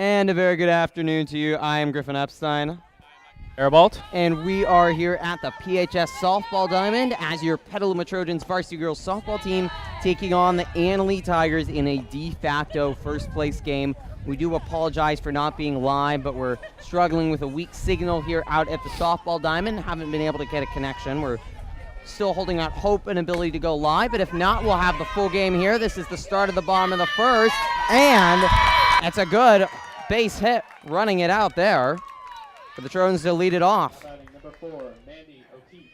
And a very good afternoon to you. I am Griffin Epstein. Arabalt. And we are here at the PHS Softball Diamond as your Petaluma Trojans varsity girls softball team taking on the Annalee Tigers in a de facto first place game. We do apologize for not being live, but we're struggling with a weak signal here out at the Softball Diamond. Haven't been able to get a connection. We're still holding out hope and ability to go live, but if not, we'll have the full game here. This is the start of the bottom of the first, and that's a good base hit, running it out there for the Trojans to lead it off. Number 4, Mandy O'Keefe.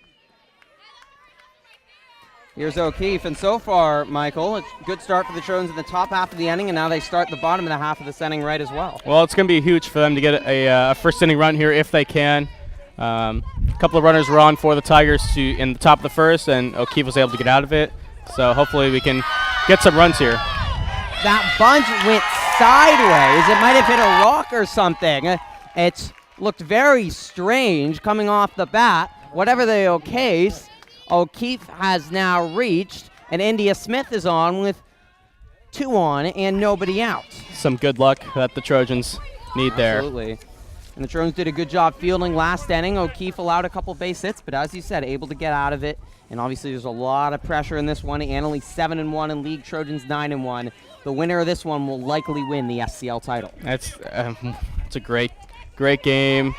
Here's O'Keefe, and so far, Michael, it's a good start for the Trojans in the top half of the inning, and now they start the bottom of the half of this inning right as well. Well, it's going to be huge for them to get a first inning run here if they can. A couple of runners were on for the Tigers in the top of the first, and O'Keefe was able to get out of it. So hopefully we can get some runs here. That bunch went sideways. It might have hit a rock or something. It looked very strange coming off the bat. Whatever the case, O'Keefe has now reached, and India Smith is on with 2 on and nobody out. Some good luck that the Trojans need there. Absolutely. And the Trojans did a good job fielding last inning. O'Keefe allowed a couple base hits, but as you said, able to get out of it. And obviously there's a lot of pressure in this one. Annalee 7-1 in league, Trojans 9-1. The winner of this one will likely win the SCL title. It's a great game.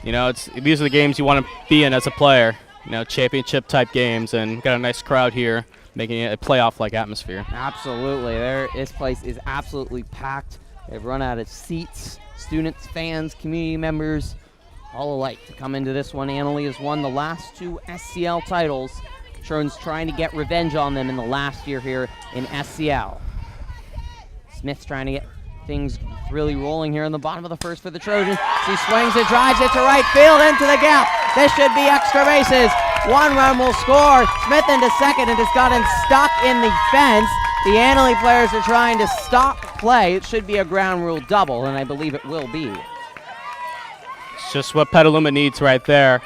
You know, these are the games you want to be in as a player. You know, championship type games, and got a nice crowd here, making it a playoff-like atmosphere. Absolutely. This place is absolutely packed. They've run out of seats. Students, fans, community members, all alike to come into this one. Annalee has won the last 2 SCL titles. Trojans trying to get revenge on them in the last year here in SCL. Smith's trying to get things really rolling here in the bottom of the first for the Trojans. She swings it, drives it to right field, into the gap. This should be extra bases. 1 run will score. Smith into second, and it's gotten stuck in the fence. The Annalee players are trying to stop play. It should be a ground rule double, and I believe it will be. It's just what Petaluma needs right there.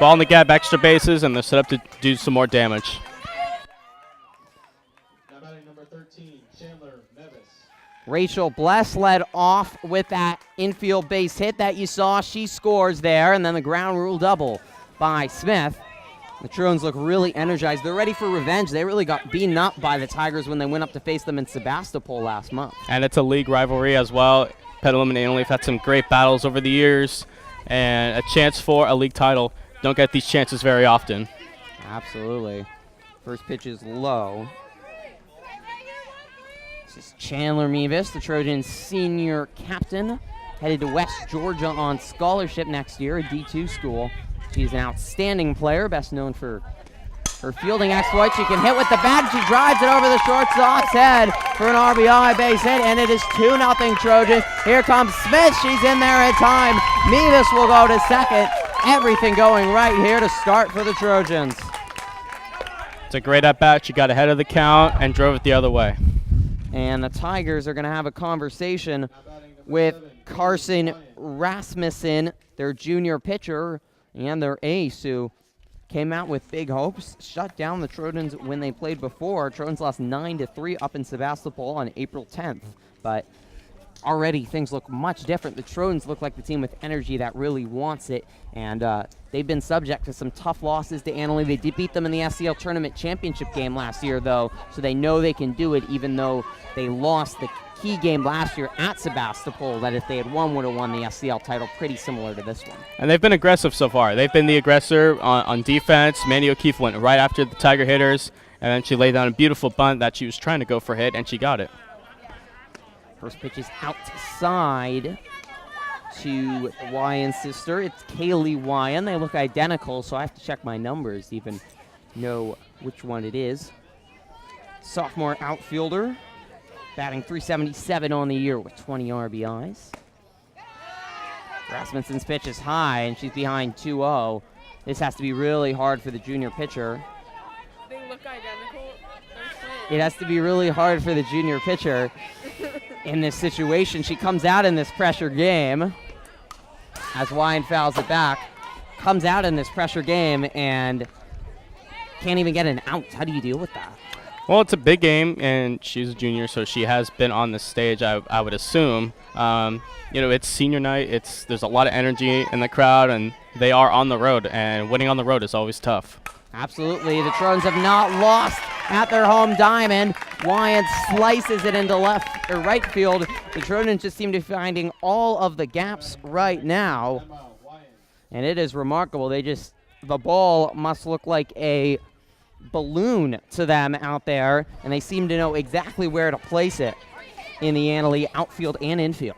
Ball in the gap, extra bases, and they're set up to do some more damage. Now batting number 13, Chandler Nevis. Rachel Bless led off with that infield base hit that you saw. She scores there, and then the ground rule double by Smith. The Trojans look really energized. They're ready for revenge. They really got beaten up by the Tigers when they went up to face them in Sebastopol last month. And it's a league rivalry as well. Petaluma and Annalee have had some great battles over the years, and a chance for a league title. Don't get these chances very often. Absolutely. First pitch is low. This is Chandler Mevis, the Trojans' senior captain, headed to West Georgia on scholarship next year, a D2 school. She's an outstanding player, best known for her fielding exploits. She can hit with the bat. She drives it over the shortstop's head for an RBI base hit, and it is 2-0 Trojans. Here comes Smith. She's in there in time. Mevis will go to second. Everything going right here to start for the Trojans. It's a great at-bat. She got ahead of the count and drove it the other way. And the Tigers are going to have a conversation with Carson Rasmussen, their junior pitcher, and their ace, who came out with big hopes, shut down the Trojans when they played before. Trojans lost 9-3 up in Sebastopol on April 10th. But already things look much different. The Trojans look like the team with energy that really wants it, and they've been subject to some tough losses to Annalee. They did beat them in the SCL Tournament Championship game last year, though, so they know they can do it, even though they lost the key game last year at Sebastopol that if they had won, would have won the SCL title, pretty similar to this one. And they've been aggressive so far. They've been the aggressor on defense. Mandy O'Keefe went right after the Tiger hitters, and then she laid down a beautiful bunt that she was trying to go for hit, and she got it. First pitch is outside to Wyann's sister. It's Kaylee Wyan. They look identical, so I have to check my numbers to even know which one it is. Sophomore outfielder, batting .377 on the year with 20 RBIs. Rasmussen's pitch is high, and she's behind 2-0. This has to be really hard for the junior pitcher. They look identical. It has to be really hard for the junior pitcher in this situation. She comes out in this pressure game as Wyan fouls it back. Comes out in this pressure game and can't even get an out. How do you deal with that? Well, it's a big game, and she's a junior, so she has been on the stage, I would assume. It's senior night. There's a lot of energy in the crowd, and they are on the road, and winning on the road is always tough. Absolutely. The Trojans have not lost at their home diamond. Wyant slices it into left or right field. The Trojans just seem to be finding all of the gaps right now. And it is remarkable. The ball must look like a balloon to them out there, and they seem to know exactly where to place it in the Annalee outfield and infield.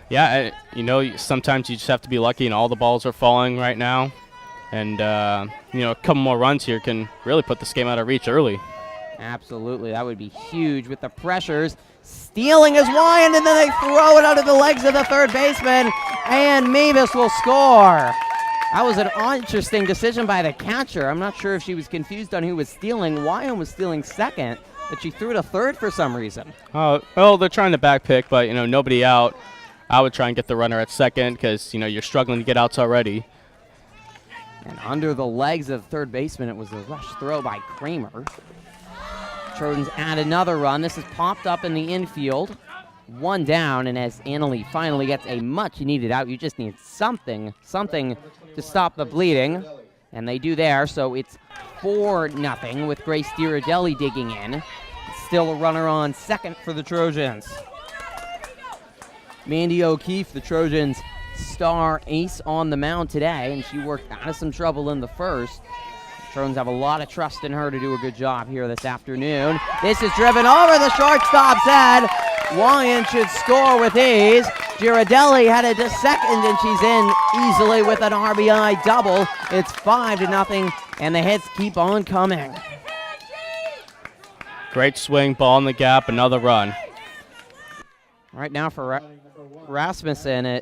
Yeah, sometimes you just have to be lucky, and all the balls are falling right now. And, a couple more runs here can really put this game out of reach early. Absolutely. That would be huge with the pressures. Stealing is Wyand, and then they throw it out of the legs of the third baseman, and Mavis will score. That was an interesting decision by the catcher. I'm not sure if she was confused on who was stealing. Wyand was stealing second, but she threw to third for some reason. Oh, well, they're trying to back pick, but, nobody out. I would try and get the runner at second because, you're struggling to get outs already. And under the legs of third baseman, it was a rush throw by Kramer. Trojans add another run. This is popped up in the infield. One down, and as Annalee finally gets a much-needed out, you just need something to stop the bleeding. And they do there, so it's 4-0 with Grace Diradelli digging in. Still a runner on second for the Trojans. Mandy O'Keefe, the Trojans' star ace on the mound today, and she worked out of some trouble in the first. The Trojans have a lot of trust in her to do a good job here this afternoon. This is driven over the shortstop's head. Wyant should score with ease. Girardelli headed to second, and she's in easily with an RBI double. It's 5-0, and the hits keep on coming. Great swing, ball in the gap, another run. Right now for Rasmussen,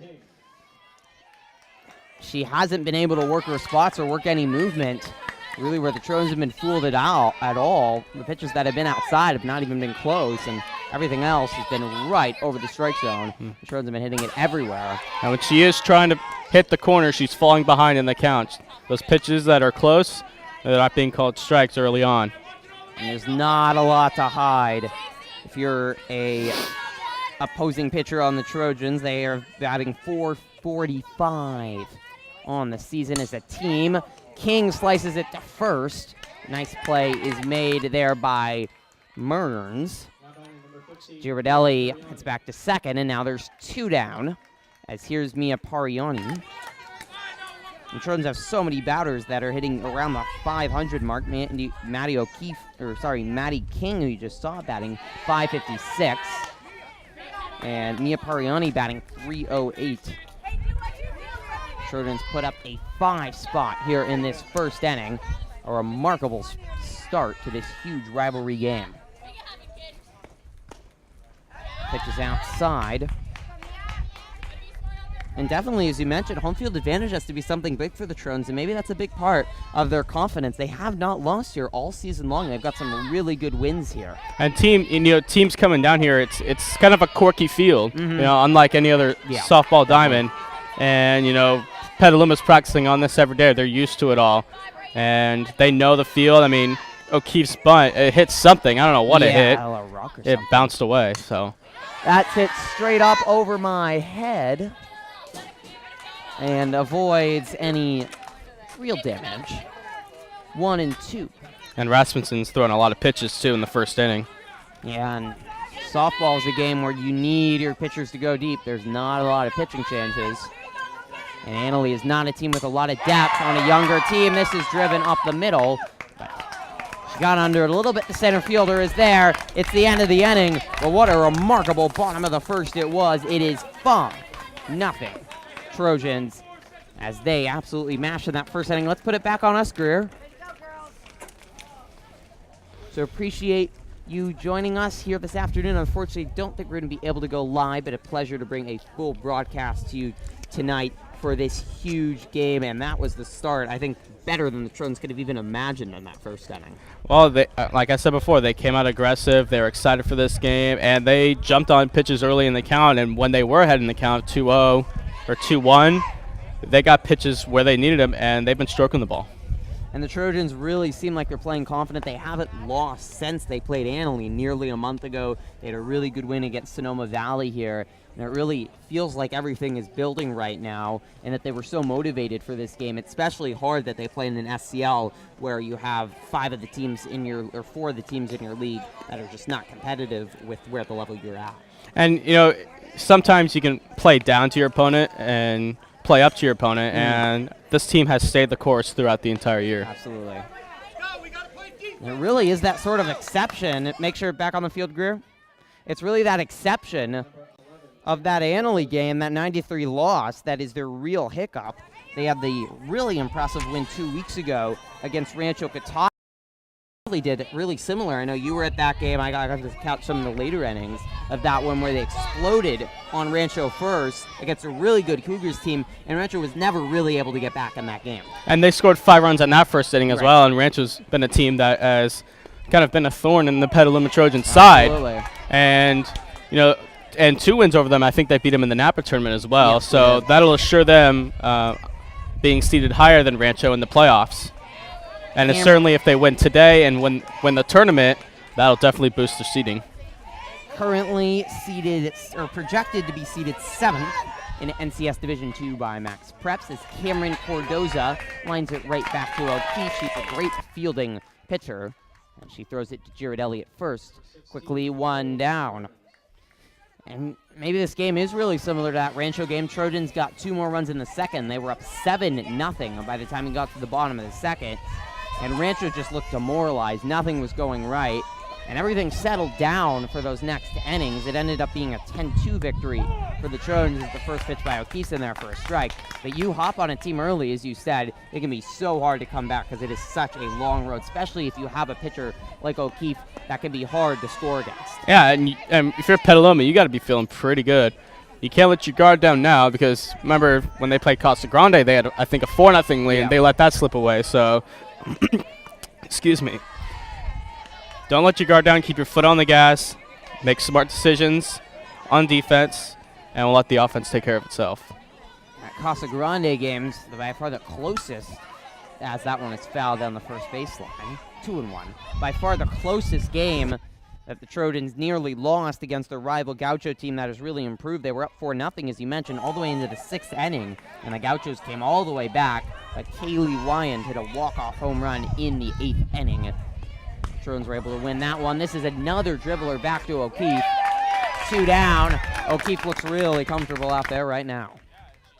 she hasn't been able to work her spots or work any movement. Really, where the Trojans have been fooled at all. The pitches that have been outside have not even been close, and everything else has been right over the strike zone. The Trojans have been hitting it everywhere. And when she is trying to hit the corner, she's falling behind in the count. Those pitches that are close, they're not being called strikes early on. And there's not a lot to hide. If you're a opposing pitcher on the Trojans, they are batting .445 on the season as a team. King slices it to first. Nice play is made there by Mearns. Girardelli heads back to second, and now there's 2 down, as here's Mia Pariani. The Trojans have so many batters that are hitting around the 500 mark. Maddie King, who you just saw, batting .556. And Mia Pariani batting .308. Trojans put up a 5 spot here in this first inning. A remarkable start to this huge rivalry game. Pitches outside. And definitely, as you mentioned, home field advantage has to be something big for the Trojans, and maybe that's a big part of their confidence. They have not lost here all season long. They've got some really good wins here. And teams coming down here, it's kind of a quirky field, unlike any other softball diamond. And Petaluma's practicing on this every day. They're used to it all, and they know the field. I mean, O'Keefe's bunt, it hit something. I don't know what it hit. A rock or it bounced away. So that's hit straight up over my head and avoids any real damage. 1 and 2. And Rasmussen's throwing a lot of pitches too in the first inning. Yeah, and softball is a game where you need your pitchers to go deep. There's not a lot of pitching chances. And Annalee is not a team with a lot of depth on a younger team. This is driven up the middle. But she got under it a little bit. The center fielder is there. It's the end of the inning. But what a remarkable bottom of the first it was. It is 5-0 Trojans as they absolutely mashed in that first inning. Let's put it back on us, Greer. So appreciate you joining us here this afternoon. Unfortunately, don't think we're going to be able to go live, but a pleasure to bring a full broadcast to you tonight for this huge game, and that was the start, I think, better than the Trojans could have even imagined in that first inning. Well, like I said before, they came out aggressive. They were excited for this game, and they jumped on pitches early in the count, and when they were ahead in the count, 2-0 or 2-1, they got pitches where they needed them, and they've been stroking the ball. And the Trojans really seem like they're playing confident. They haven't lost since they played Annalee nearly a month ago. They had a really good win against Sonoma Valley here. And it really feels like everything is building right now and that they were so motivated for this game. It's especially hard that they play in an SCL where you have 4 of the teams in your league that are just not competitive with where the level you're at. And, sometimes you can play down to your opponent and play up to your opponent, and this team has stayed the course throughout the entire year. Absolutely. It really is that sort of exception. Make sure back on the field, Greer. It's really that exception of that Annalee game, that 93 loss, that is their real hiccup. They had the really impressive win 2 weeks ago against Rancho Catawba. Really did really similar. I know you were at that game. I got to count some of the later innings of that one where they exploded on Rancho first against a really good Cougars team, and Rancho was never really able to get back in that game. And they scored 5 runs on that first inning as well, and Rancho's been a team that has kind of been a thorn in the Petaluma Trojans side. Absolutely. And, and 2 wins over them. I think they beat them in the Napa tournament as well. Yes, so that'll assure them being seated higher than Rancho in the playoffs. And it's certainly if they win today and win the tournament, that'll definitely boost their seeding. Currently seeded, or projected to be seeded 7th in NCS Division II by Max Preps as Cameron Cordoza lines it right back to O'Keefe. She's a great fielding pitcher, and she throws it to Jared Elliott first. Quickly 1 down. And maybe this game is really similar to that Rancho game. Trojans got 2 more runs in the second. They were up 7-0 by the time we got to the bottom of the second. And Rancho just looked demoralized. Nothing was going right. And everything settled down for those next innings. It ended up being a 10-2 victory for the Trojans as the first pitch by O'Keefe in there for a strike. But you hop on a team early, as you said, it can be so hard to come back because it is such a long road, especially if you have a pitcher like O'Keefe that can be hard to score against. Yeah, and if you're Petaluma, you got to be feeling pretty good. You can't let your guard down now because remember when they played Casa Grande, they had, I think, a 4-0 lead, and they let that slip away. So, excuse me. Don't let your guard down. Keep your foot on the gas. Make smart decisions on defense, and we'll let the offense take care of itself. At Casa Grande games, by far the closest, as that one is fouled down the first baseline, 2-1. By far the closest game that the Trojans nearly lost against their rival Gaucho team that has really improved. They were up 4-0, as you mentioned, all the way into the 6th inning, and the Gauchos came all the way back, but Kaylee Wyand hit a walk-off home run in the 8th inning. Trojans were able to win that one. This is another dribbler back to O'Keefe. 2 down. O'Keefe looks really comfortable out there right now.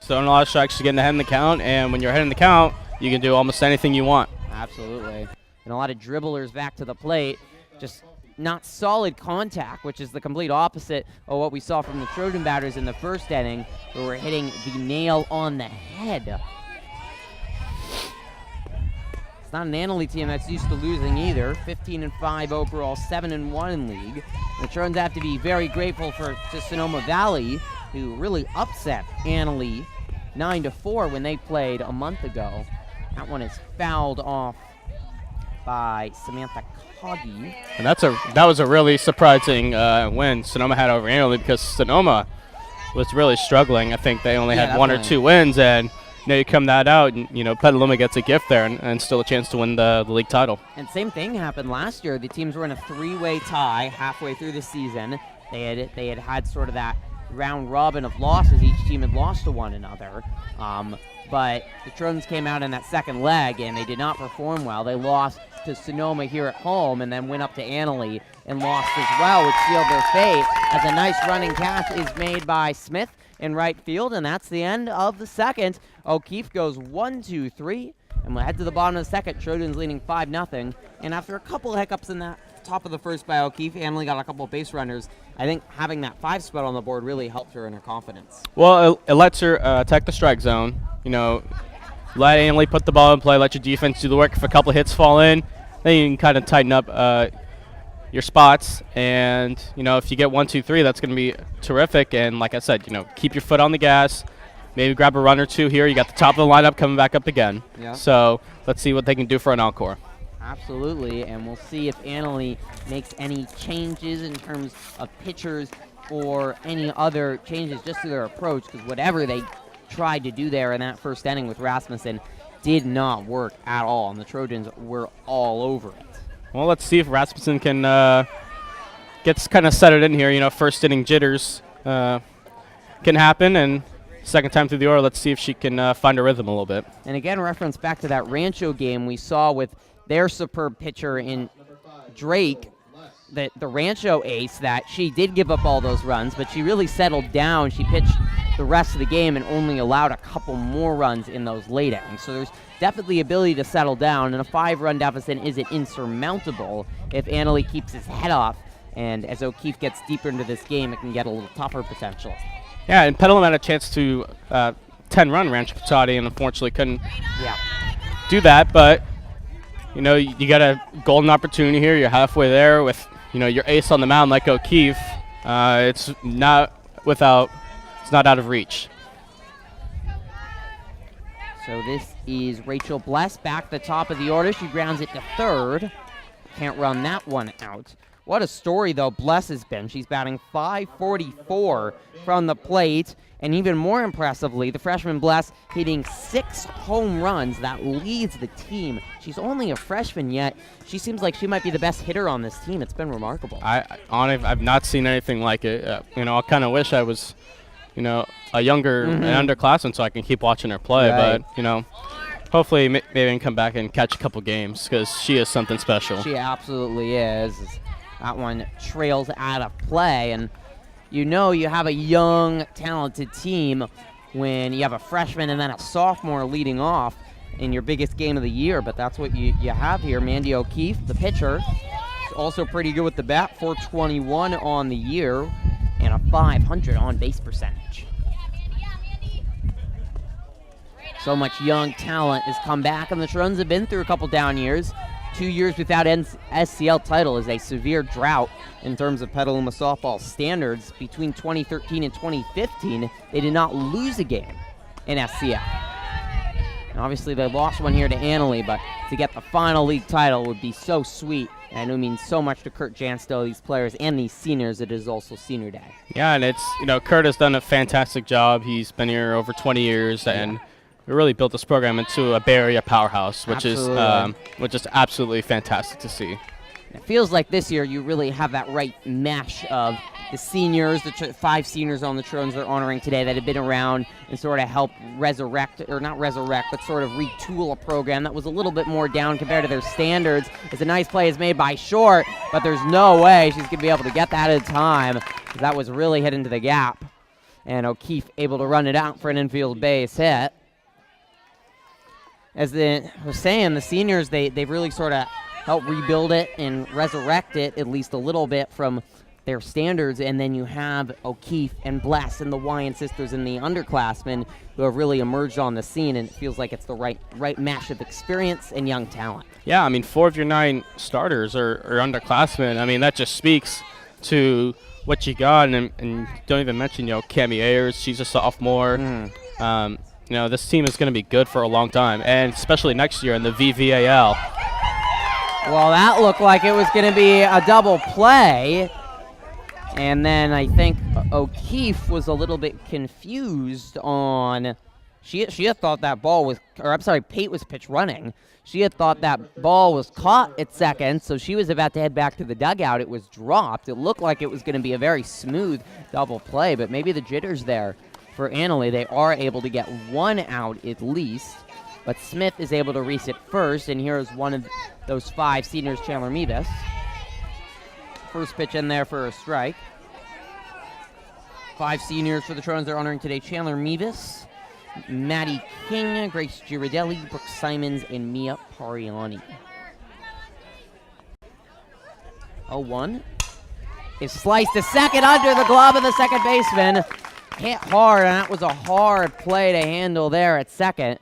So a lot of strikes to get ahead in the count, and when you're ahead in the count, you can do almost anything you want. Absolutely. And a lot of dribblers back to the plate. Just not solid contact, which is the complete opposite of what we saw from the Trojan batters in the first inning, who were hitting the nail on the head. It's not an Annalee team that's used to losing either. 15-5 overall, 7-1 in league. The Trojans have to be very grateful to Sonoma Valley, who really upset Annalee 9-4 when they played a month ago. That one is fouled off by Samantha Coggy. And that was a really surprising win Sonoma had over Annalee because Sonoma was really struggling. I think they only had 1 or 2 wins, and you come that out, and Petaluma gets a gift there and still a chance to win the league title. And same thing happened last year. The teams were in a 3-way tie halfway through the season. They had sort of that round robin of losses. Each team had lost to one another. But the Trojans came out in that second leg, and they did not perform well. They lost to Sonoma here at home and then went up to Annalee and lost as well, which sealed their fate as a nice running catch is made by Smith in right field, and that's the end of the second. O'Keefe goes 1-2-3, and we'll head to the bottom of the second. Trojans leading 5-0, and after a couple of hiccups in that top of the first by O'Keefe, Annalee got a couple of base runners. I think having that 5 spot on the board really helped her in her confidence. Well, it lets her attack the strike zone. Let Annalee put the ball in play, let your defense do the work. If a couple of hits fall in, then you can kind of tighten up your spots. And, if you get 1, 2, 3, that's going to be terrific. And like I said, keep your foot on the gas. Maybe grab a run or 2 here. You got the top of the lineup coming back up again. Yeah. So let's see what they can do for an encore. Absolutely, and we'll see if Annalee makes any changes in terms of pitchers or any other changes just to their approach, because whatever they tried to do there in that first inning with Rasmussen did not work at all, and the Trojans were all over it. Well, let's see if Rasmussen can gets kind of set it in here. You know, first inning jitters can happen, and second time through the order, let's see if she can find a rhythm a little bit. And again, reference back to that Rancho game we saw with their superb pitcher in Drake, the Rancho ace, that she did give up all those runs, but she really settled down. She pitched the rest of the game and only allowed a couple more runs in those late innings. So there's definitely ability to settle down, and a 5-run deficit isn't insurmountable if Annalee keeps his head off. And as O'Keefe gets deeper into this game, it can get a little tougher potentially. Yeah, and Petaluma had a chance to 10-run Rancho Cotati, and unfortunately couldn't do that. But you know, you got a golden opportunity here. You're halfway there with, you know, your ace on the mound like O'Keefe. It's not out of reach. So this is Rachel Bless back the top of the order. She grounds it to third. Can't run that one out. What a story, though, Bless has been. She's batting .544 from the plate. And even more impressively, the freshman Bless hitting 6 home runs. That leads the team. She's only a freshman, yet she seems like she might be the best hitter on this team. It's been remarkable. I've not seen anything like it. You know, I kind of wish I was, you know, a younger an underclassman so I can keep watching her play. Right. But, you know, hopefully maybe I can come back and catch a couple games because she is something special. She absolutely is. That one trails out of play, and you know you have a young, talented team when you have a freshman and then a sophomore leading off in your biggest game of the year, but that's what you have here. Mandy O'Keefe, the pitcher, is also pretty good with the bat, .421 on the year, and a .500 on-base percentage. So much young talent has come back, and the Trojans have been through a couple down years. 2 years without SCL title is a severe drought in terms of Petaluma softball standards. Between 2013 and 2015, they did not lose a game in SCL. And obviously they lost one here to Annalee, but to get the final league title would be so sweet. And I know it means so much to Kurt Janstow, these players, and these seniors. It is also senior day. Yeah, and it's, you know, Kurt has done a fantastic job. He's been here over 20 years, and we really built this program into a Bay Area powerhouse, which is absolutely fantastic to see. It feels like this year you really have that right mesh of the seniors, the 5 seniors on the Trojans they're honoring today that have been around and sort of help resurrect, or not resurrect, but sort of retool a program that was a little bit more down compared to their standards. It's a nice play is made by Short, but there's no way she's going to be able to get that in time, because that was really hit into the gap. And O'Keefe able to run it out for an infield base hit. As I was saying, the seniors, they've really sort of helped rebuild it and resurrect it at least a little bit from their standards. And then you have O'Keefe and Bless and the Wyan sisters and the underclassmen who have really emerged on the scene, and it feels like it's the right mesh of experience and young talent. Yeah, I mean, 4 of your 9 starters are underclassmen. I mean, that just speaks to what you got, and don't even mention, you know, Cami Ayers, she's a sophomore. You know, this team is going to be good for a long time, and especially next year in the VVAL. Well, that looked like it was going to be a double play, and then I think O'Keefe was a little bit confused on. She had thought that ball was, or I'm sorry, Pate was pitch running. She had thought that ball was caught at second, so she was about to head back to the dugout. It was dropped. It looked like it was going to be a very smooth double play, but maybe the jitters there. For Annalee, they are able to get 1 out at least, but Smith is able to reach it first, and here's one of those 5 seniors, Chandler Mevis. First pitch in there for a strike. 5 seniors for the Trojans they're honoring today: Chandler Mevis, Maddie King, Grace Girardelli, Brooke Simons, and Mia Pariani. 0-1 is sliced to second under the glove of the second baseman. Hit hard, and that was a hard play to handle there at second.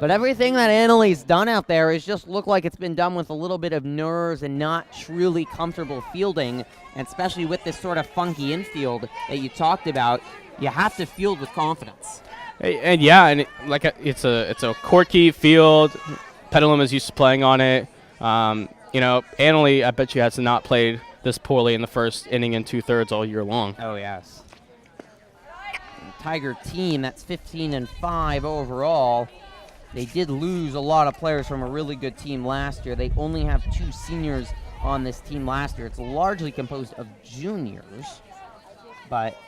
But everything that Annalee's done out there is just look like it's been done with a little bit of nerves and not truly comfortable fielding, and especially with this sort of funky infield that you talked about, you have to field with confidence. And it's a quirky field. Petaluma's used to playing on it. You know, Annalee, I bet you has not played this poorly in the first inning and 2/3 all year long. Oh, yes. Tiger team, that's 15-5 overall. they did lose a lot of players from a really good team last year. They only have 2 seniors on this team last year. It's largely composed of juniors, but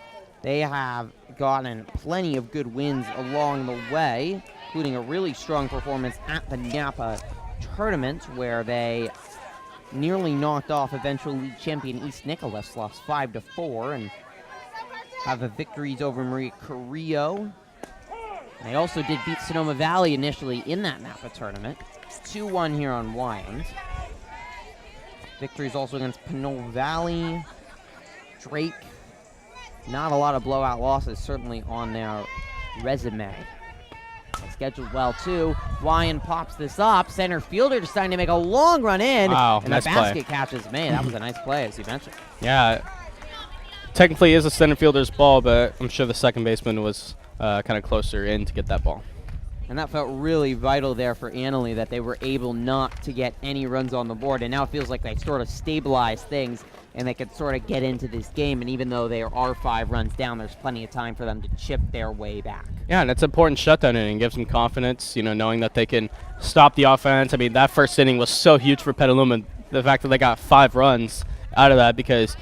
they have gotten plenty of good wins along the way, including a really strong performance at the Napa tournament where they nearly knocked off eventual league champion East Nicholas, lost 5-4, and have the victories over Maria Carrillo. They also did beat Sonoma Valley initially in that Napa tournament. 2-1 here on Wyand. Victories also against Pinole Valley, Drake. Not a lot of blowout losses, certainly on their resume. They scheduled well, too. Wyand pops this up. Center fielder deciding to make a long run in. Wow, and nice the basket catch is made. That was a nice play, as you mentioned. Yeah, technically is a center fielder's ball, but I'm sure the second baseman was kind of closer in to get that ball. And that felt really vital there for Annalee, that they were able not to get any runs on the board. And now it feels like they sort of stabilized things and they could sort of get into this game. And even though there are 5 runs down, there's plenty of time for them to chip their way back. Yeah, and it's an important shutdown inning. Gives them confidence, you know, knowing that they can stop the offense. I mean, that first inning was so huge for Petaluma. The fact that they got 5 runs out of that, because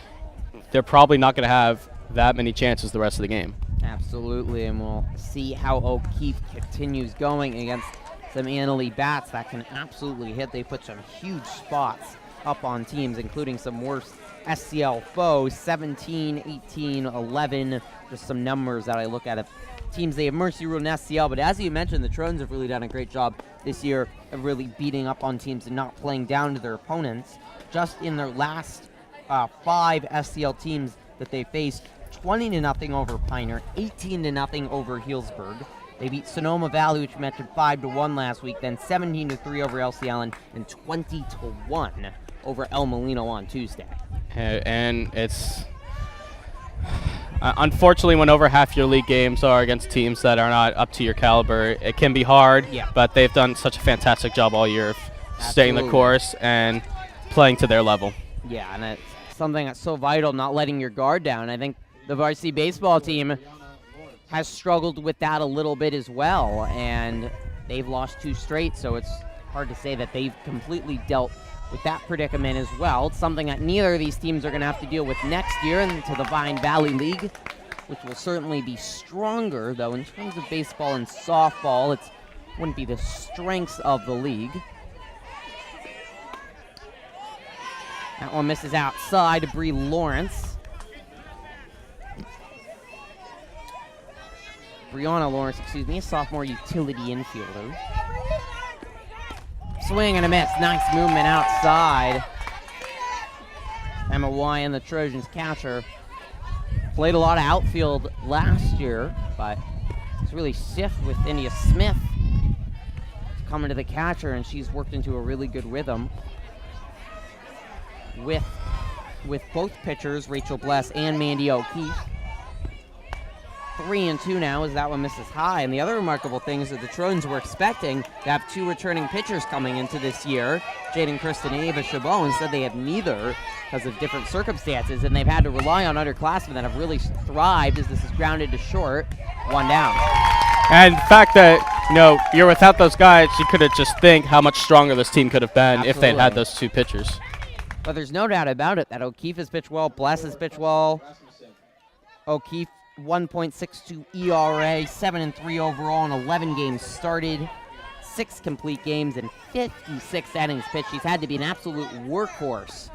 they're probably not going to have that many chances the rest of the game. Absolutely, and we'll see how O'Keefe continues going against some Annalee bats that can absolutely hit. They put some huge spots up on teams, including some worse SCL foes, 17, 18, 11, just some numbers that I look at of teams. They have Mercy Road and SCL, but as you mentioned, the Trojans have really done a great job this year of really beating up on teams and not playing down to their opponents. Just in their last 5 SCL teams that they faced, 20-0 over Pioneer, 18-0 over Healdsburg. They beat Sonoma Valley, which mentioned 5-1 last week, then 17-3 over LC Allen, and 20-1 over El Molino on Tuesday. And it's unfortunately, when over half your league games are against teams that are not up to your caliber, it can be hard. Yeah. But they've done such a fantastic job all year of staying the course and playing to their level. Yeah, and it's something that's so vital, not letting your guard down. I think the varsity baseball team has struggled with that a little bit as well, and they've lost 2 straight, so it's hard to say that they've completely dealt with that predicament as well. It's something that neither of these teams are going to have to deal with next year into the Vine Valley League, which will certainly be stronger, though in terms of baseball and softball, it wouldn't be the strengths of the league. That one misses outside. Bree Lawrence. Brianna Lawrence, excuse me, a sophomore utility infielder. Swing and a miss. Nice movement outside. Emma Wyand, the Trojans catcher, played a lot of outfield last year, but it's really stiff with India Smith coming to the catcher, and she's worked into a really good rhythm with both pitchers, Rachel Bless and Mandy O'Keefe. 3-2 now as that one misses high. And the other remarkable thing is that the Trojans were expecting to have 2 returning pitchers coming into this year, Jaden Kristen and Ava Chabot. Instead, they have neither because of different circumstances, and they've had to rely on underclassmen that have really thrived as this is grounded to short. 1 down. And the fact that, you know, you're without those guys, you could have just think how much stronger this team could have been if they'd had those 2 pitchers. But there's no doubt about it that O'Keefe has pitched well, Bless has pitched well. O'Keefe, 1.62 ERA, 7-3 overall in 11 games started, 6 complete games, and 56 innings pitched. She's had to be an absolute workhorse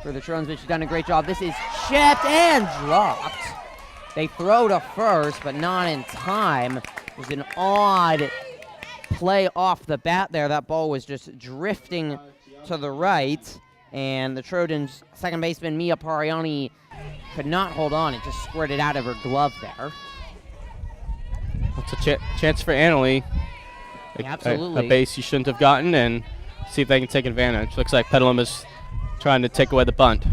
for the Trojans, but she's done a great job. This is chipped and dropped. They throw to first, but not in time. It was an odd play off the bat there. That ball was just drifting to the right, and the Trojans' second baseman, Mia Pariani, could not hold on. It just squirted out of her glove there. That's a chance for Annalee. Absolutely. A base you shouldn't have gotten, and see if they can take advantage. Looks like Petaluma's trying to take away the bunt.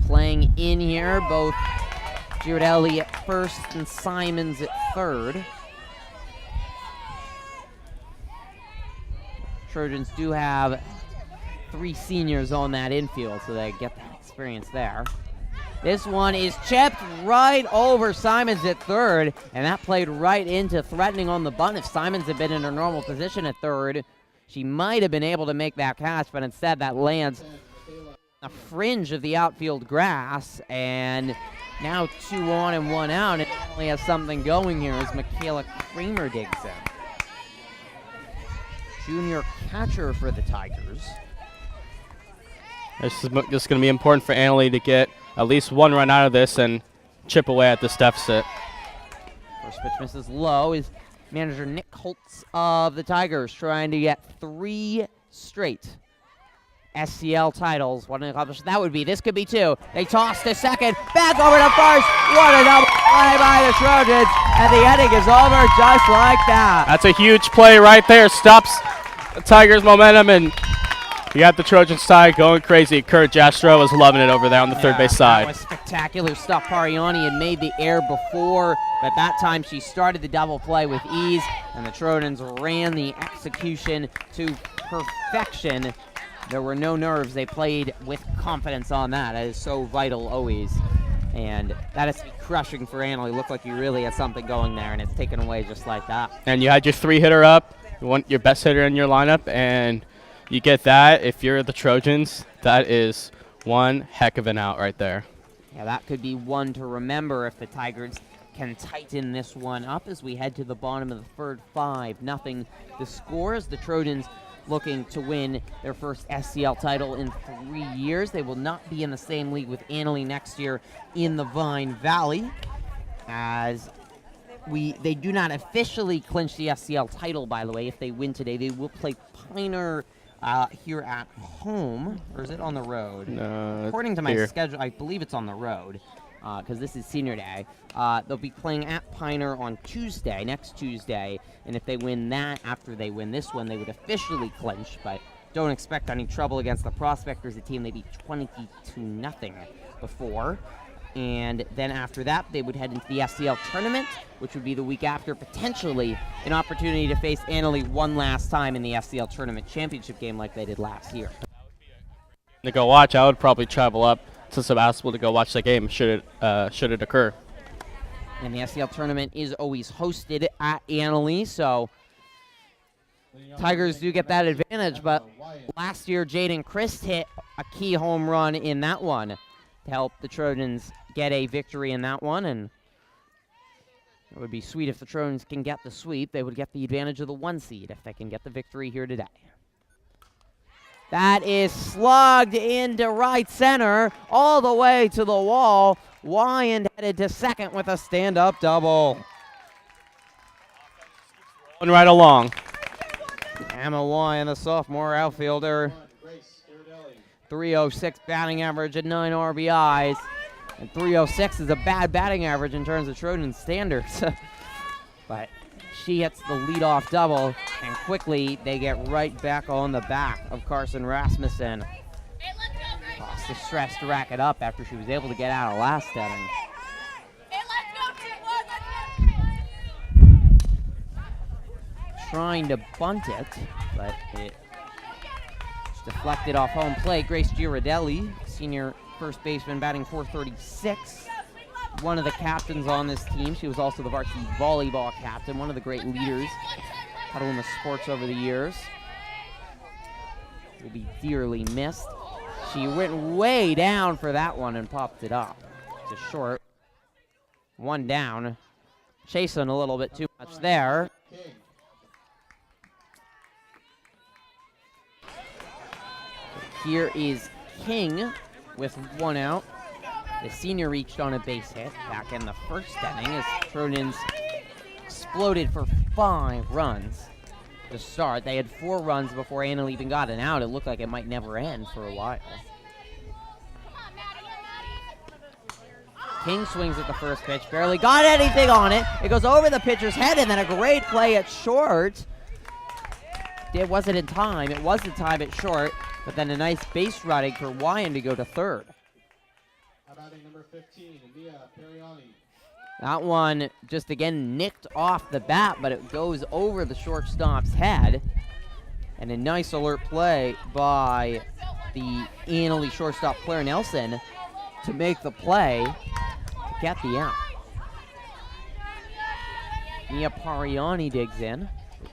Playing in here, both Girardelli at first and Simons at third. Trojans do have 3 seniors on that infield, so they get that experience there. This one is chipped right over Simons at third, and that played right into threatening on the bunt. If Simons had been in her normal position at third, she might have been able to make that catch, but instead that lands a fringe of the outfield grass, and now 2 on and 1 out. It only has something going here as Michaela Kramer digs in. Junior catcher for the Tigers. This is going to be important for Annalee to get at least 1 run out of this and chip away at this deficit. First pitch misses low is manager Nick Holtz of the Tigers trying to get 3 straight SCL titles. What an accomplishment that would be. This could be 2. They toss to second, back over to first. What a double play by the Trojans, and the inning is over just like that. That's a huge play right there. Stops the Tigers' momentum, and you got the Trojans side going crazy. Kurt Jastro was loving it over there on the third base side. That was spectacular stuff. Pariani had made the error before, but that time she started the double play with ease, and the Trojans ran the execution to perfection. There were no nerves. They played with confidence on that. That is so vital always. And that has to be crushing for Annalee. Looked like you really had something going there, and it's taken away just like that. And you had your 3-hitter up. You want your best hitter in your lineup, and you get that. If you're the Trojans, that is one heck of an out right there. Yeah, that could be one to remember if the Tigers can tighten this one up as we head to the bottom of the third. 5-0. The score is the Trojans looking to win their first SCL title in 3 years. They will not be in the same league with Annalee next year in the Vine Valley, as they do not officially clinch the SCL title, by the way. If they win today, they will play Piner here at home, or is it on the road? No, according to my here. schedule, I believe it's on the road, because this is senior day. They'll be playing at Piner on Tuesday, next Tuesday, and if they win that after they win this one, they would officially clinch, but don't expect any trouble against the Prospectors, a team they beat 22-0 before. And then after that, they would head into the SCL tournament, which would be the week after, potentially an opportunity to face Annalee one last time in the SCL tournament championship game like they did last year. To go watch, I would probably travel up to Sebastopol to go watch the game should it occur. And the SCL tournament is always hosted at Annalee, so Tigers do get that advantage. But last year, Jaden Christ hit a key home run in that one to help the Trojans get a victory in that one. And it would be sweet if the Trojans can get the sweep. They would get the advantage of the 1 seed if they can get the victory here today. That is slugged into right center, all the way to the wall. Wyand headed to second with a stand-up double. Going right along. Emma Wyand, the sophomore outfielder. 306 batting average and 9 RBIs. And 306 is a bad batting average in terms of Trojan standards. But she hits the leadoff double, and quickly they get right back on the back of Carson Rasmussen. Lost the stress to rack it up after she was able to get out of last inning. Trying to bunt it, but it's deflected off home plate. Grace Girardelli, senior first baseman, batting .436. One of the captains on this team. She was also the varsity volleyball captain, one of the great leaders Petaluma sports over the years. Will be dearly missed. She went way down for that one and popped it up to short. 1 down. Chasing a little bit too much there. Here is King with 1 out. The senior reached on a base hit back in the first inning as Trojans exploded for 5 runs to start. They had 4 runs before Annalee even got an out. It looked like it might never end for a while. King swings at the first pitch, barely got anything on it. It goes over the pitcher's head, and then a great play at short. It wasn't in time. It was in time at short, but then a nice base running for Wyand to go to third. Number 15, Mia Periani. That one just again nicked off the bat, but it goes over the shortstop's head. And a nice alert play by the Annalee shortstop Claire Nelson to make the play to get the out. Mia Pariani digs in.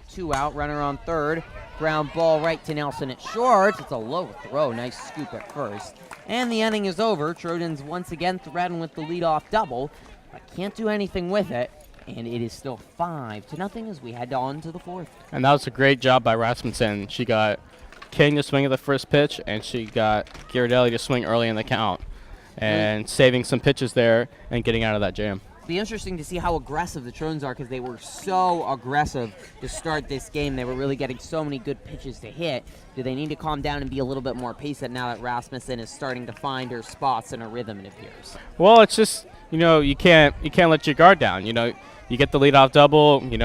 2 out, runner on third. Ground ball right to Nelson at short. It's a low throw, nice scoop at first. And the inning is over. Trojans once again threaten with the leadoff double, but can't do anything with it. And it is still 5-0 as we head on to the fourth. And that was a great job by Rasmussen. She got King to swing at the first pitch, and she got Ghirardelli to swing early in the count, and saving some pitches there and getting out of that jam. Be interesting to see how aggressive the Trojans are, because they were so aggressive to start this game. They were really getting so many good pitches to hit. Do they need to calm down and be a little bit more patient now that Rasmussen is starting to find her spots and her rhythm, it appears? Well, it's just, you can't let your guard down. You get the leadoff double. You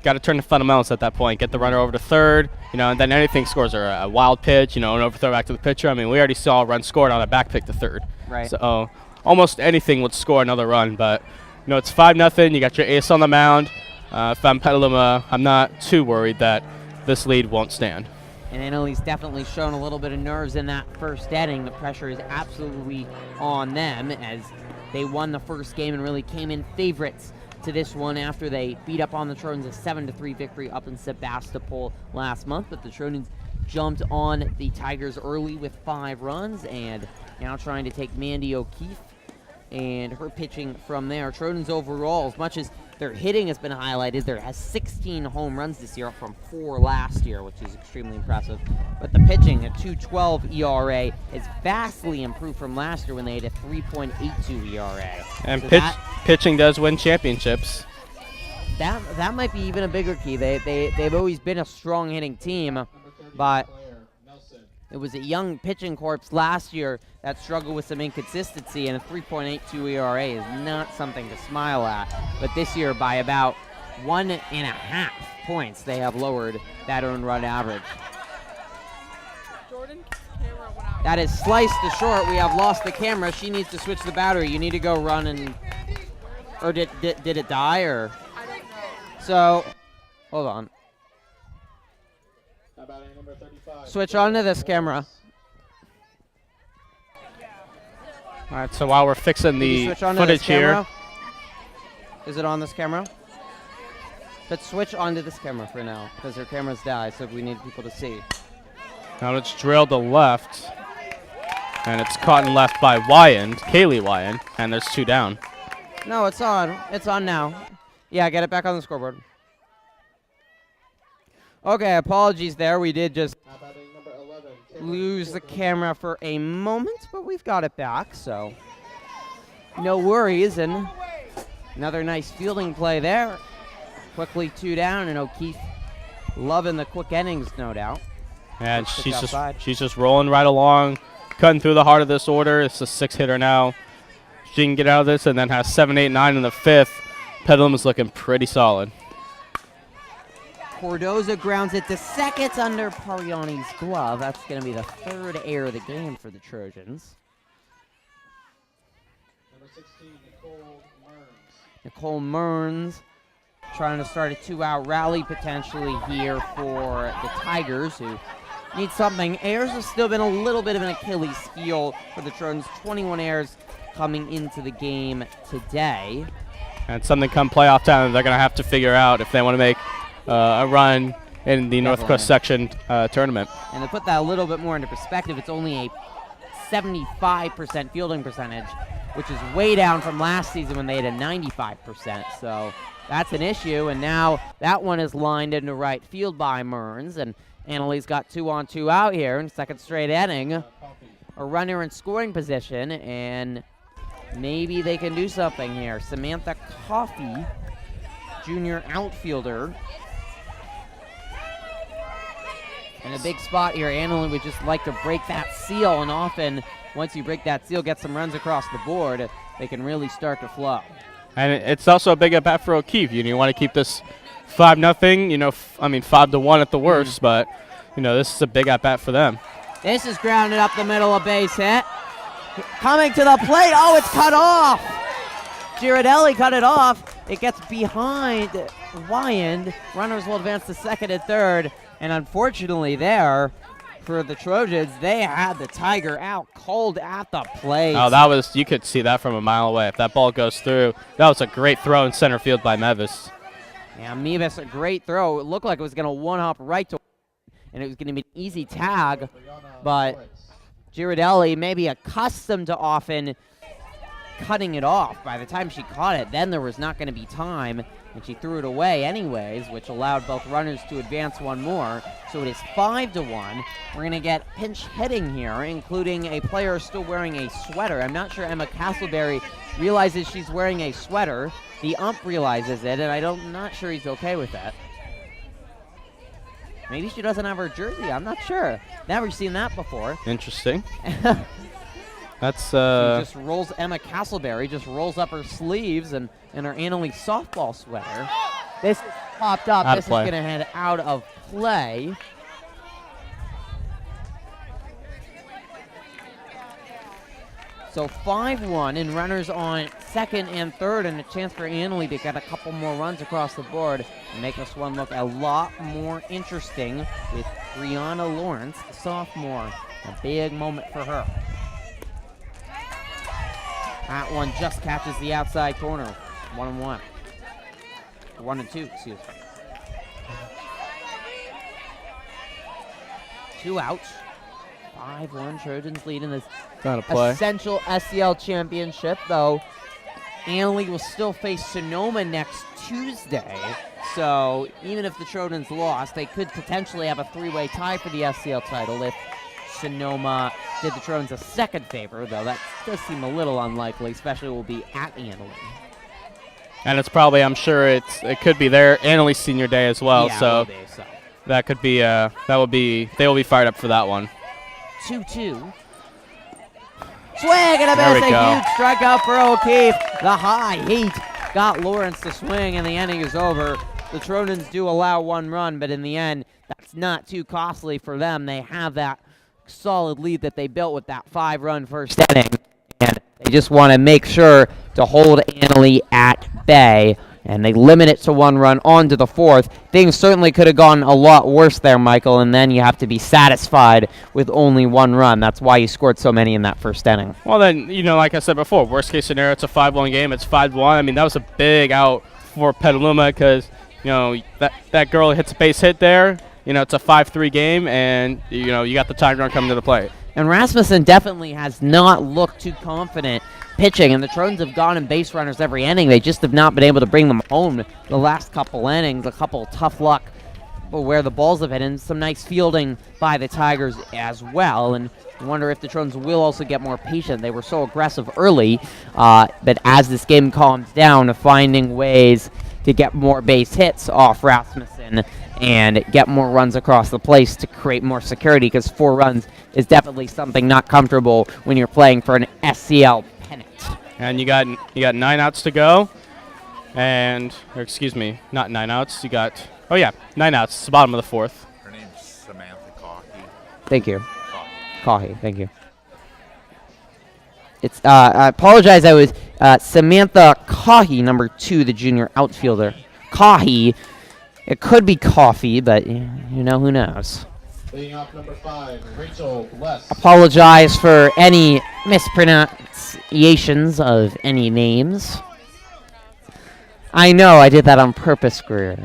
got to turn the fundamentals at that point. Get the runner over to third. And then anything scores, or a wild pitch. An overthrow back to the pitcher. I mean, we already saw a run scored on a back pick to third. Right. So almost anything would score another run, but. It's 5-0. You got your ace on the mound. If I'm Petaluma, I'm not too worried that this lead won't stand. And Annalise definitely shown a little bit of nerves in that first inning. The pressure is absolutely on them as they won the first game and really came in favorites to this one after they beat up on the Trojans, a 7-3 victory up in Sebastopol last month. But the Trojans jumped on the Tigers early with 5 runs and now trying to take Mandy O'Keefe and her pitching from there. Trojans overall, as much as their hitting has been highlighted, there has 16 home runs this year, up from 4 last year, which is extremely impressive. But the pitching, a 2.12 ERA, is vastly improved from last year when they had a 3.82 ERA. And so pitching does win championships. That might be even a bigger key. They've always been a strong hitting team, but it was a young pitching corps last year that struggled with some inconsistency, and a 3.82 ERA is not something to smile at. But this year, by about 1.5 points, they have lowered that earned run average. Jordan, camera went out. That is sliced to short. We have lost the camera. She needs to switch the battery. You need to go run and... Or did it die, or... I don't know. So, hold on. Number 35. Switch on to this camera. All right, so while we're fixing the Switch on to this footage here. camera. Is it on this camera? Let's switch onto this camera for now, because her cameras die, so we need people to see. Now it's drilled to left, and it's caught in left by Wyand, Kaylee Wyand, and there's 2 down. No, it's on. It's on now. Yeah, get it back on the scoreboard. Okay, apologies there. We did just Number 11, lose the camera for a moment, but we've got it back, so no worries. And another nice fielding play there. Quickly 2 down, and O'Keefe loving the quick innings, no doubt. And Pitch she's outside. just rolling right along, cutting through the heart of this order. It's a 6-hitter now. She can get out of this and then has 7, 8, 9 in the 5th. Petalum's looking pretty solid. Cordoza grounds it to second under Pariani's glove. That's going to be the 3rd error of the game for the Trojans. Number 16, Nicole Mearns. Nicole Mearns trying to start a 2-out rally potentially here for the Tigers, who need something. Errors have still been a little bit of an Achilles heel for the Trojans. 21 errors coming into the game today. And something come playoff time they're going to have to figure out if they want to make a run in the Northwest Section tournament. And to put that a little bit more into perspective, it's only a 75% fielding percentage, which is way down from last season when they had a 95%. So that's an issue, and now that one is lined into right field by Mearns, and Annalise got 2 on 2 out here in second straight inning. A runner in scoring position, and maybe they can do something here. Samantha Coffey, junior outfielder. In a big spot here, Annalise would just like to break that seal, and often once you break that seal, get some runs across the board, they can really start to flow. And it's also a big at-bat for O'Keefe. You want to keep this 5-0, 5-1 at the worst, but, this is a big at-bat for them. This is grounded up the middle, a base hit. Coming to the plate, oh, it's cut off. Ghirardelli cut it off. It gets behind Wyand. Runners will advance to second and third, and unfortunately there, for the Trojans. They had the Tiger out cold at the plate. Oh, you could see that from a mile away. If that ball goes through, that was a great throw in center field by Mevis. Yeah, Mevis, a great throw. It looked like it was going to one-hop right to, and it was going to be an easy tag, but Girardelli, maybe accustomed to often cutting it off. By the time she caught it, then there was not going to be time, and she threw it away anyways, which allowed both runners to advance one more. So it is 5-1. We're going to get pinch hitting here, including a player still wearing a sweater. I'm not sure Emma Castleberry realizes she's wearing a sweater. The ump realizes it, and I'm not sure he's okay with that. Maybe she doesn't have her jersey. I'm not sure. Never seen that before. Interesting. That's She just rolls, Emma Castleberry just rolls up her sleeves and her Annalee softball sweater. This is popped up. Out This of play. is going to head out of play. So 5-1 and runners on second and third, and a chance for Annalee to get a couple more runs across the board and make this one look a lot more interesting with Brianna Lawrence, the sophomore. A big moment for her. That one just catches the outside corner. 1-1. 1-2, excuse me. 2 outs. 5-1 Trojans lead in this not a play. essential SCL championship, though Annalee will still face Sonoma next Tuesday. So even if the Trojans lost, they could potentially have a 3-way tie for the SCL title if Sonoma did the Trojans a second favor, though that does seem a little unlikely, especially will be at Annalee. And it's probably, I'm sure it could be their Annalee's senior day as well. Yeah, So it will be, so. that could be they will be fired up for that one. 2-2. Swing and a There miss, we a go. huge strikeout for O'Keefe. The high heat got Lawrence to swing, and the inning is over. The Trojans do allow 1 run, but in the end, that's not too costly for them. They have that solid lead that they built with that 5-run first inning, and they just want to make sure to hold Annalee at bay, and they limit it to 1 run on to the 4th. Things certainly could have gone a lot worse there, Michael, and then you have to be satisfied with only 1 run. That's why you scored so many in that first inning. Well, then, like I said before, worst case scenario, it's a 5-1 game. It's 5-1. I mean, that was a big out for Petaluma because, that girl hits a base hit there. It's a 5-3 game, and, you got the time run coming to the plate. And Rasmussen definitely has not looked too confident pitching, and the Trojans have gone in base runners every inning. They just have not been able to bring them home the last couple innings. A couple tough luck where the balls have hit, and some nice fielding by the Tigers as well. And I wonder if the Trojans will also get more patient. They were so aggressive early, but as this game calms down, finding ways to get more base hits off Rasmussen and get more runs across the place to create more security, because 4 runs is definitely something not comfortable when you're playing for an SCL pennant. And you got 9 outs to go, or excuse me, not 9 outs. You got 9 outs. It's the bottom of the 4th. Her name's Samantha Coffey. Thank you. Coffee, thank you. It's I apologize. I was Samantha Cahy, number 2, the junior outfielder. Cahy. It could be coffee, but who knows. Leading off number 5, Rachel Bless. Apologize for any mispronunciations of any names. I know, I did that on purpose, Greer.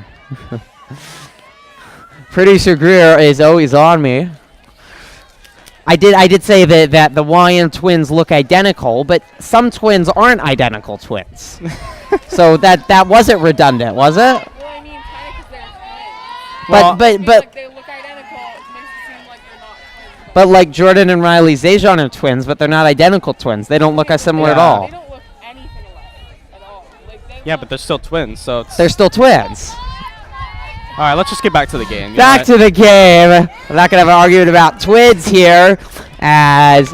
Producer Greer is always on me. I did say that the YN twins look identical, but some twins aren't identical twins. So that wasn't redundant, was it? Well, I mean, kind of because they're twins. But Like, they look identical. It makes it seem like they're not twins. But like Jordan and Riley Zajon are twins, but they're not identical twins. They don't look as similar at Yeah. all. They don't look anything alike at all. Like, they Yeah, look- but they're still twins, so it's... They're still twins. All right, let's just get back to the game. Back to the game. We're not going to have an argument about twins here as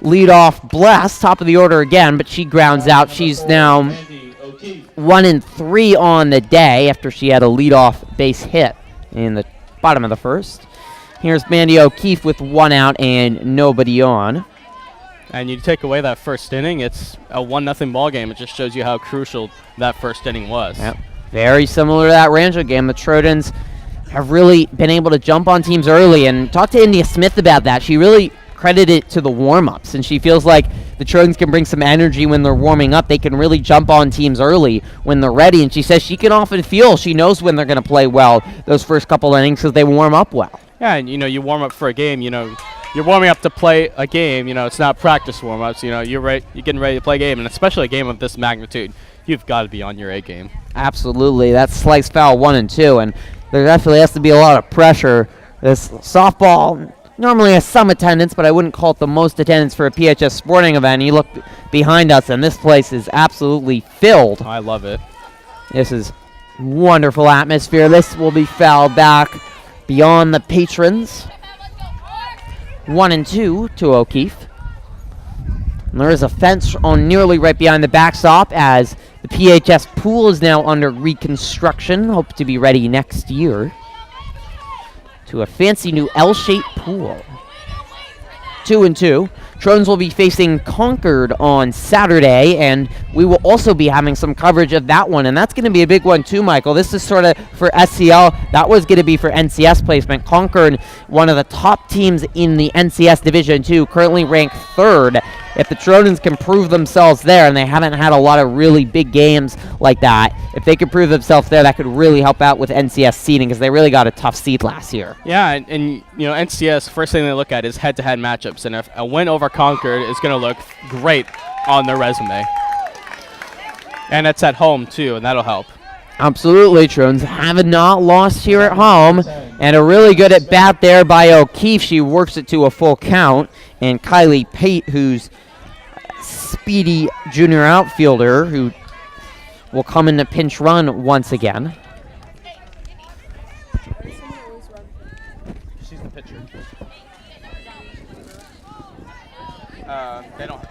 leadoff Bless, top of the order again, but she grounds out. She's now Mandy O'Keefe. 1-3 on the day after she had a leadoff base hit in the bottom of the 1st. Here's Mandy O'Keefe with 1 out and nobody on. And you take away that first inning, it's a 1-0 ball game. It just shows you how crucial that first inning was. Yep. Very similar to that Rancho game. The Trojans have really been able to jump on teams early, and talk to India Smith about that. She really credited it to the warm-ups, and she feels like the Trojans can bring some energy when they're warming up. They can really jump on teams early when they're ready, and she says she can often feel, she knows when they're going to play well those first couple innings because they warm up well. Yeah, and you warm up for a game. You're warming up to play a game. It's not practice warm-ups. You're getting ready to play a game, and especially a game of this magnitude, you've got to be on your A game. Absolutely. That's slice foul 1 and 2, and there definitely has to be a lot of pressure. This softball normally has some attendance, but I wouldn't call it the most attendance for a PHS sporting event. You look behind us, and this place is absolutely filled. I love it. This is wonderful atmosphere. This will be fouled back beyond the patrons. 1 and 2 to O'Keefe. And there is a fence on nearly right behind the backstop as the PHS pool is now under reconstruction. Hope to be ready next year to a fancy new L-shaped pool. 2 and 2. Trojans will be facing Concord on Saturday, and we will also be having some coverage of that one, and that's going to be a big one too, Michael. This is sort of for SCL. That was going to be for NCS placement. Concord, one of the top teams in the NCS Division 2, currently ranked 3rd. If the Trojans can prove themselves there, and they haven't had a lot of really big games like that, if they could prove themselves there, that could really help out with NCS seeding because they really got a tough seed last year. Yeah, and NCS, first thing they look at is head-to-head matchups, and if a win over Concord is going to look great on their resume. And it's at home, too, and that'll help. Absolutely. Trojans have not lost here at home, and a really good at bat there by O'Keefe. She works it to a full count, and Kylie Pate, who's speedy junior outfielder, who will come in to pinch run once again. She's the pitcher. They don't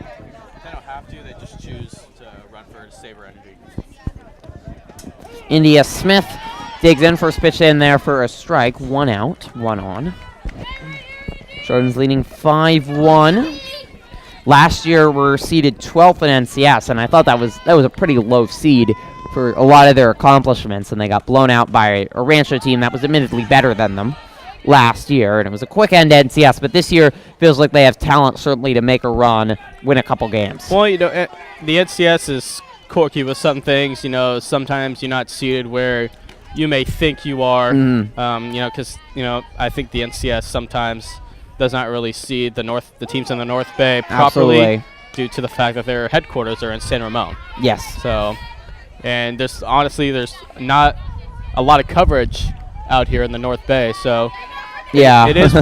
have to. They just choose to run for to save her energy. India Smith digs in, first pitch in there for a strike. 1 out, 1 on. Trojans leading 5-1. Last year we're seeded 12th in NCS, and I thought that was a pretty low seed for a lot of their accomplishments, and they got blown out by a Rancho team that was admittedly better than them last year, and it was a quick end to NCS, but this year feels like they have talent certainly to make a run, win a couple games. Well, the NCS is quirky with some things. Sometimes you're not seated where you may think you are, because I think the NCS sometimes does not really seed the teams in the North Bay properly. Absolutely. Due to the fact that their headquarters are in San Ramon. Yes. So, and there's not a lot of coverage out here in the North Bay. So, yeah, it is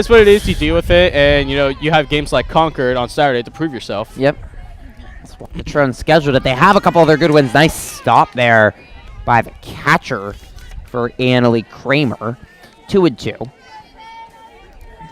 what it is. You deal with it, and you have games like Concord on Saturday to prove yourself. Yep. That's what the Trojans scheduled it. They have a couple of their good wins. Nice stop there by the catcher for Annalie Kramer. 2 and 2.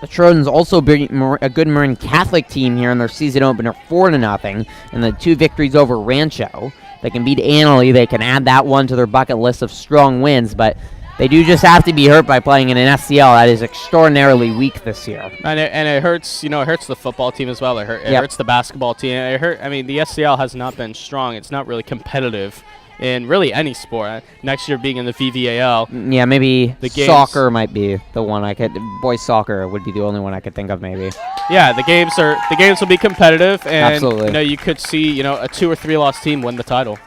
The Trojans also beat a good Marin Catholic team here in their season opener 4-0, and the 2 victories over Rancho. They can beat Annalie. They can add that one to their bucket list of strong wins, but they do just have to be hurt by playing in an SCL that is extraordinarily weak this year. And it hurts. It hurts the football team as well. It hurts the basketball team. The SCL has not been strong. It's not really competitive in really any sport. Next year being in the VVAL. Yeah, maybe the soccer might be the one I could. Boys soccer would be the only one I could think of, maybe. Yeah, the games will be competitive, and absolutely. You could see a 2 or 3 loss team win the title.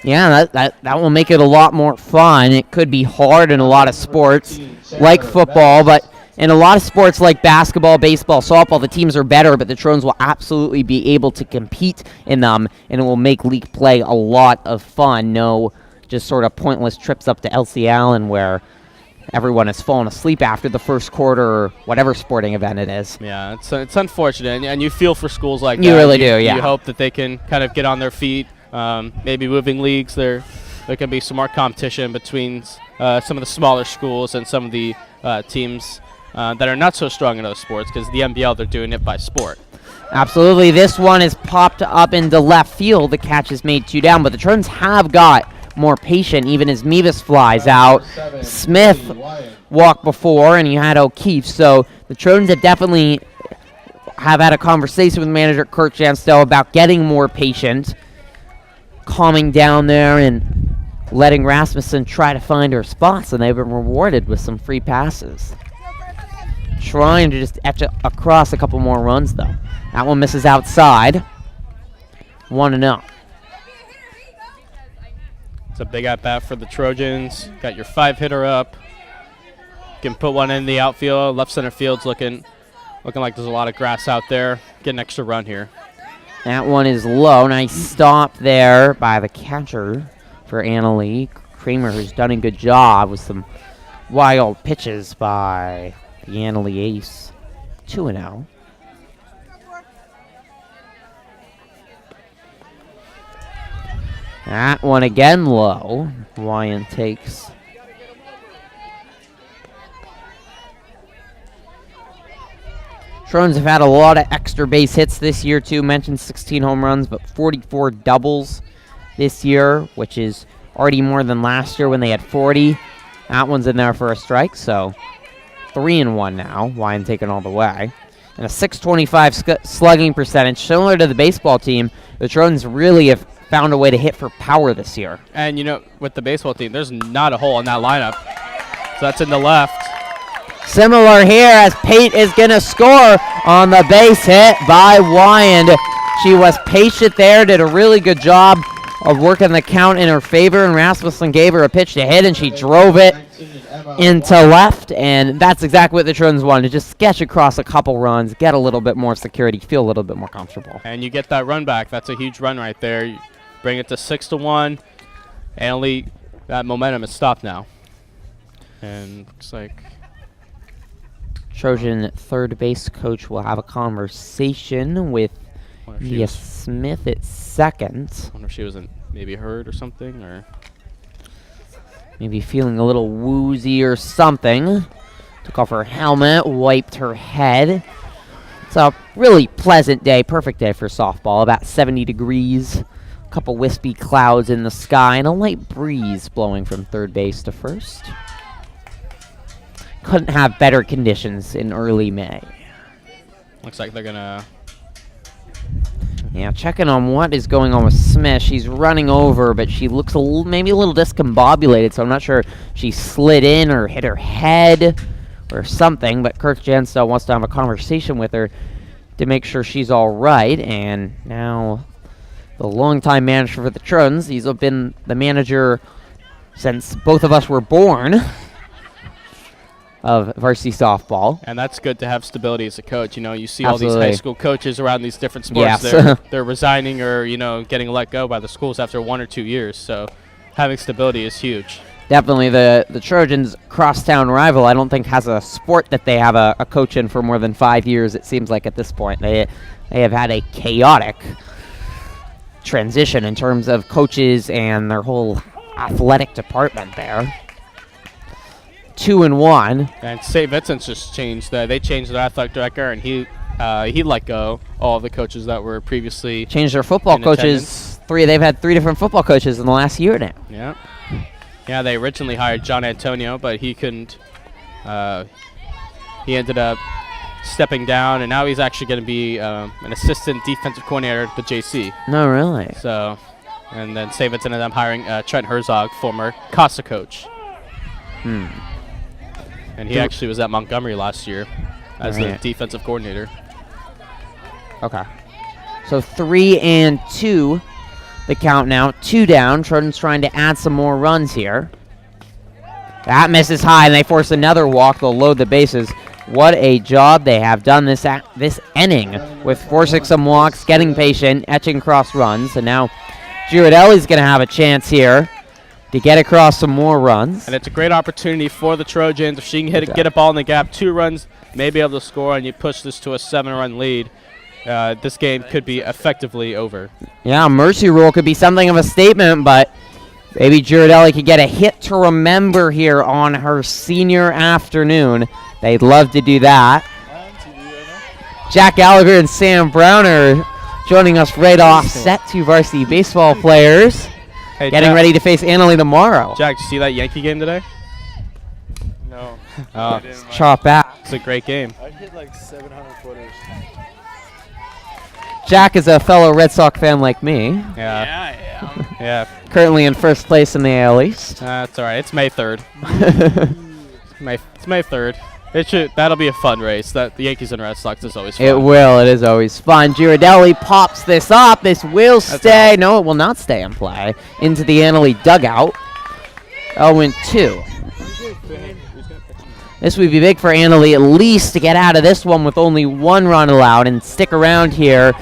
Yeah, that will make it a lot more fun. It could be hard in a lot of sports like football, but in a lot of sports like basketball, baseball, softball, the teams are better, but the Trojans will absolutely be able to compete in them, and it will make league play a lot of fun. No just sort of pointless trips up to LC Allen where everyone has fallen asleep after the first quarter or whatever sporting event it is. Yeah, it's unfortunate, and you feel for schools like that. You really do, yeah. You hope that they can kind of get on their feet. Maybe moving leagues, there can be some more competition between some of the smaller schools and some of the teams that are not so strong in those sports, because the NBL, they're doing it by sport. Absolutely. This one is popped up into left field. The catch is made 2 down, but the Trojans have got more patient even as Mevis flies out. Smith walked before, and you had O'Keefe, so the Trojans have definitely had a conversation with manager Kurt Janstow about getting more patient, calming down there, and letting Rasmussen try to find her spots, and they've been rewarded with some free passes. Trying to just etch across a couple more runs, though. That one misses outside. 1-0. It's a big at-bat for the Trojans. Got your 5-hitter up. Can put one in the outfield. Left center field's looking like there's a lot of grass out there. Get an extra run here. That one is low. Nice stop there by the catcher for Annalie Kramer, who's done a good job with some wild pitches by the Annalie ace. 2-0. That one again low. Wyand takes. Trojans have had a lot of extra base hits this year too. Mentioned 16 home runs, but 44 doubles this year, which is already more than last year when they had 40. That one's in there for a strike, so 3-1 now. Wyand taking all the way. And a 625 slugging percentage, similar to the baseball team. The Trojans really have found a way to hit for power this year. And, you know, with the baseball team, there's not a hole in that lineup. So that's in the left. Similar here as Pate is going to score on the base hit by Wyand. She was patient there, did a really good job of working the count in her favor, and Rasmussen gave her a pitch to hit, and she drove it into left, and that's exactly what the Trojans wanted, to just sketch across a couple runs, get a little bit more security, feel a little bit more comfortable. And you get that run back. That's a huge run right there. You bring it to 6-1. Annalie, that momentum is stopped now. And looks like Trojan third base coach will have a conversation with Mia Smith at second. I wonder if she wasn't maybe hurt or something, or maybe feeling a little woozy or something. Took off her helmet, wiped her head. It's a really pleasant day, perfect day for softball. About 70 degrees, a couple wispy clouds in the sky, and a light breeze blowing from third base to first. Couldn't have better conditions in early May. looks like they're gonna. Yeah, checking on what is going on with Smith. She's running over, but she looks maybe a little discombobulated, so I'm not sure if she slid in or hit her head or something, but Kirk Jenstow wants to have a conversation with her to make sure she's all right. And now the longtime manager for the Trojans, he's been the manager since both of us were born of varsity softball. And that's good to have stability as a coach. You know, you see Absolutely. all these high school coaches around these different sports. Yes. They're resigning or, you know, getting let go by the schools after 1 or 2 years. So having stability is huge. Definitely the Trojans' crosstown rival, I don't think has a sport that they have a coach in for more than 5 years, it seems like at this point. They have had a chaotic transition in terms of coaches and their whole athletic department there. 2-1. And St. Vincent's just changed. They changed their athletic director, and he let go all of the coaches that were previously Changed their football in coaches. They've had 3 different football coaches in the last year now. Yeah. Yeah, they originally hired John Antonio, but he couldn't. He ended up stepping down, and now he's actually going to be an assistant defensive coordinator at the JC. No, really? So, and then St. Vincent ended up hiring Trent Herzog, former Casa coach. And he actually was at Montgomery last year as the defensive coordinator. Okay. So 3-2. The count now, 2 down. Trojans trying to add some more runs here. That misses high, and they force another walk. They'll load the bases. What a job they have done this inning with forcing some walks, getting patient, etching across runs. And now Girardelli's going to have a chance here to get across some more runs. And it's a great opportunity for the Trojans. If she can get a ball in the gap, 2 runs, may be able to score, and you push this to a 7-run lead. This game could be effectively over. Yeah, mercy rule could be something of a statement, but maybe Girardelli could get a hit to remember here on her senior afternoon. They'd love to do that. Jack Gallagher and Sam Brown are joining us right off set, 2 varsity baseball players. Hey, Getting ready to face Annalie tomorrow. Jack, did you see that Yankee game today? No. Oh, Chop back. it's a great game. I hit like 700 footers. Jack is a fellow Red Sox fan like me. Yeah. Yeah. Currently in first place in the AL East. That's all right. It's May 3rd. It's May 3rd. That'll be a fun race. The Yankees and Red Sox is always fun. It will. It is always fun. Girardelli pops this up. This will stay. No, it will not stay in play. Into the Annalee dugout. 0-2. This would be big for Annalee at least to get out of this one with only one run allowed and stick around here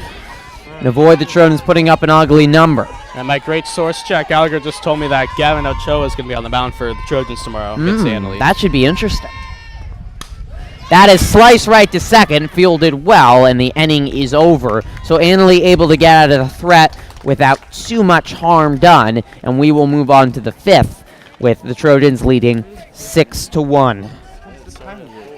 and avoid the Trojans putting up an ugly number. And my great source, Jack Gallagher, just told me that Gavin Ochoa is going to be on the mound for the Trojans tomorrow against Annalee. That should be interesting. That is sliced right to second, fielded well, and the inning is over. So Annalee able to get out of the threat without too much harm done, and we will move on to the fifth with the Trojans leading 6-1.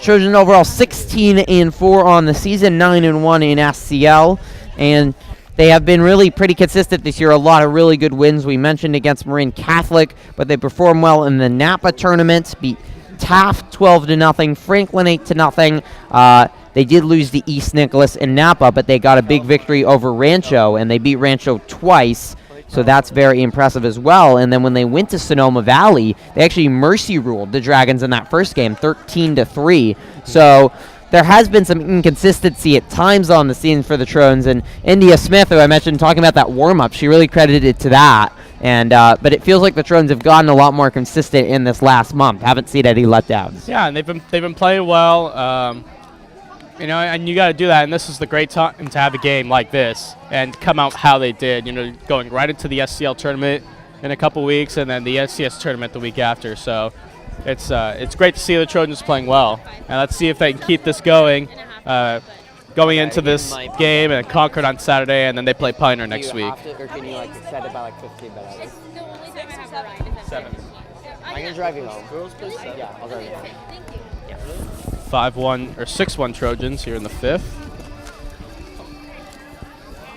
Trojans overall 16-4 on the season, 9-1 in SCL, and they have been really pretty consistent this year. A lot of really good wins. We mentioned against Marin Catholic, but they performed well in the Napa tournament, beat Taft 12-0, Franklin 8-0. They did lose to East Nicholas and Napa, but they got a big victory over Rancho, and they beat Rancho twice. So that's very impressive as well. And then when they went to Sonoma Valley, they actually mercy ruled the Dragons in that first game, 13-3. So there has been some inconsistency at times on the scene for the Trojans. And India Smith, who I mentioned talking about that warm-up, she really credited it to that. And but it feels like the Trojans have gotten a lot more consistent in this last month. Haven't seen any letdowns. Yeah, and they've been playing well. And you got to do that. And this is the great time to have a game like this and come out how they did. Going right into the SCL tournament in a couple weeks, and then the NCS tournament the week after. So it's great to see the Trojans playing well. And let's see if they can keep this going into this game and Concord on Saturday, and then they play Pioneer next week. Or can you set it by 15 minutes? It's the only time I have a ride. 7. I can drive you home. Yeah, I'll drive you home. 5-1 or 6-1 Trojans here in the fifth.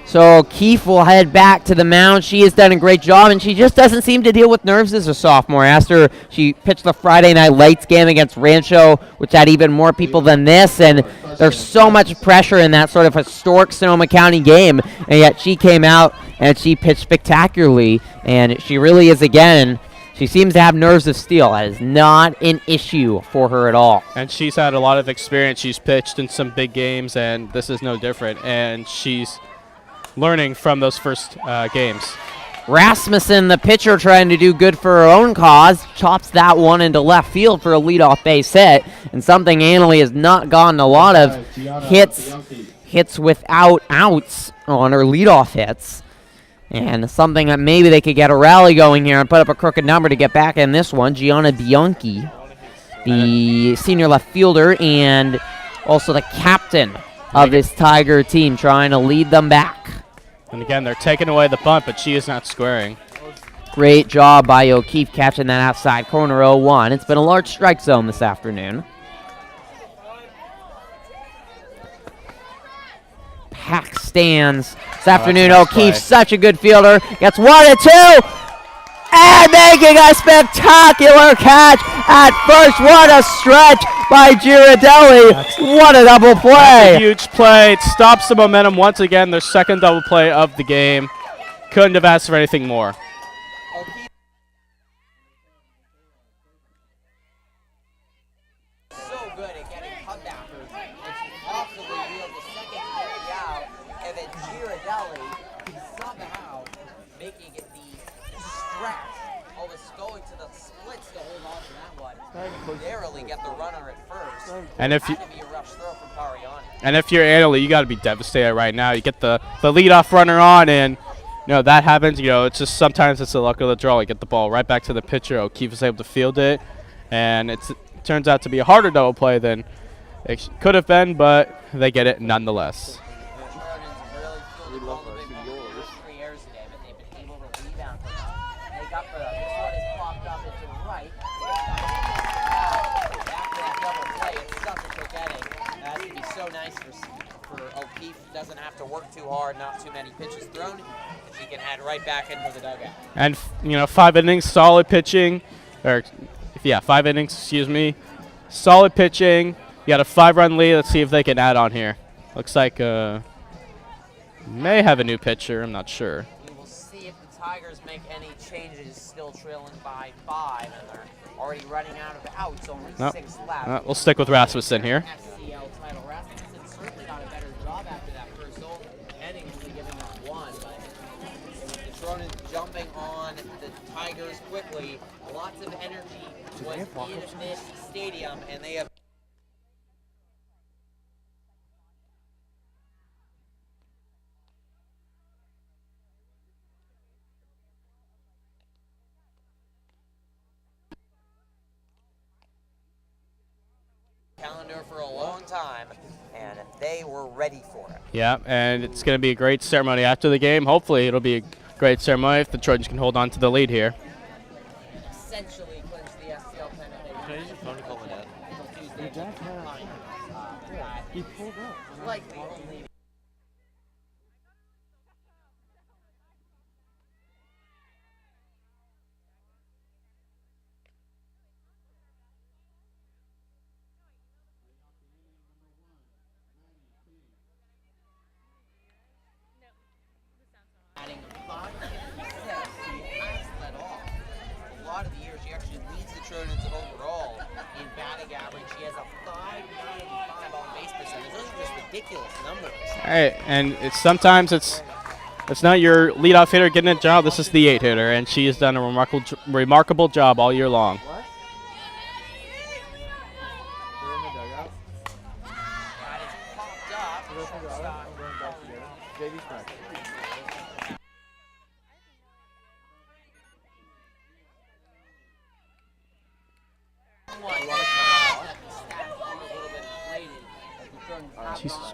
So Keefe will head back to the mound. She has done a great job, and she just doesn't seem to deal with nerves as a sophomore. After she pitched the Friday Night Lights game against Rancho, which had even more people than this, and there's so much pressure in that sort of historic Sonoma County game, and yet she came out and she pitched spectacularly, and she really is, again, she seems to have nerves of steel. That is not an issue for her at all. And she's had a lot of experience. She's pitched in some big games, and this is no different. And she's learning from those first games. Rasmussen, the pitcher, trying to do good for her own cause, chops that one into left field for a leadoff base hit, and something Annalee has not gotten a lot of hits without outs on her leadoff hits. And something that maybe they could get a rally going here and put up a crooked number to get back in this one. Gianna Bianchi, the senior left fielder and also the captain of this Tiger team, trying to lead them back. And again, they're taking away the bunt, but she is not squaring. Great job by O'Keefe catching that outside corner 0-1. It's been a large strike zone this afternoon. Pack stands this afternoon. Nice O'Keefe, play. such a good fielder. Gets 1-2. And making a spectacular catch at first. What a stretch by Girardelli. What a double That's play. a huge play. It stops the momentum once again. Their second double play of the game. Couldn't have asked for anything more. So good at getting cutbackers. And she possibly wheeled the second carry out. And then Girardelli somehow making it the stretch. Always going to the splits to hold on to that one. Narrowly get the runner at first. And if you Had to be a rush throw from Pariani. And if you're Annalee, you got to be devastated right now. You get the leadoff runner on, and that happens. It's just sometimes it's the luck of the draw. You get the ball right back to the pitcher. O'Keefe is able to field it, and it turns out to be a harder double play than it could have been, but they get it nonetheless. Doesn't have to work too hard, not too many pitches thrown, and she can head right back into the dugout. And 5 innings, solid pitching, 5 innings, excuse me, solid pitching. You got a 5-run lead. Let's see if they can add on here. Looks like may have a new pitcher. I'm not sure. We will see if the Tigers make any changes, still trailing by 5, and they're already running out of outs, only 6 left. We'll stick with Rasmussen here. SCL title. Rasmussen certainly got a better job after that first inning, only giving up 1, but the Trojans jumping on the Tigers quickly. Lots of energy was in this stadium, and they have calendar for a long time, and they were ready for it. Yeah, and it's going to be a great ceremony after the game. Hopefully it'll be a great ceremony if the Trojans can hold on to the lead here. Essentially clinch the SCL pennant. Can I use your phone to call my dad? He pulled up. Likely only. Adding 5 success, he has led off. A lot of the years, he actually leads the Trojans overall in batting average. He has a 595 on base percentage. Those are just ridiculous numbers. Hey, and sometimes it's not your leadoff hitter getting a job. This is the 8 hitter, and she has done a remarkable job all year long. What? They're in the dugout. That is popped up. Shortstop. I'm going back together. JV's practice. Jesus.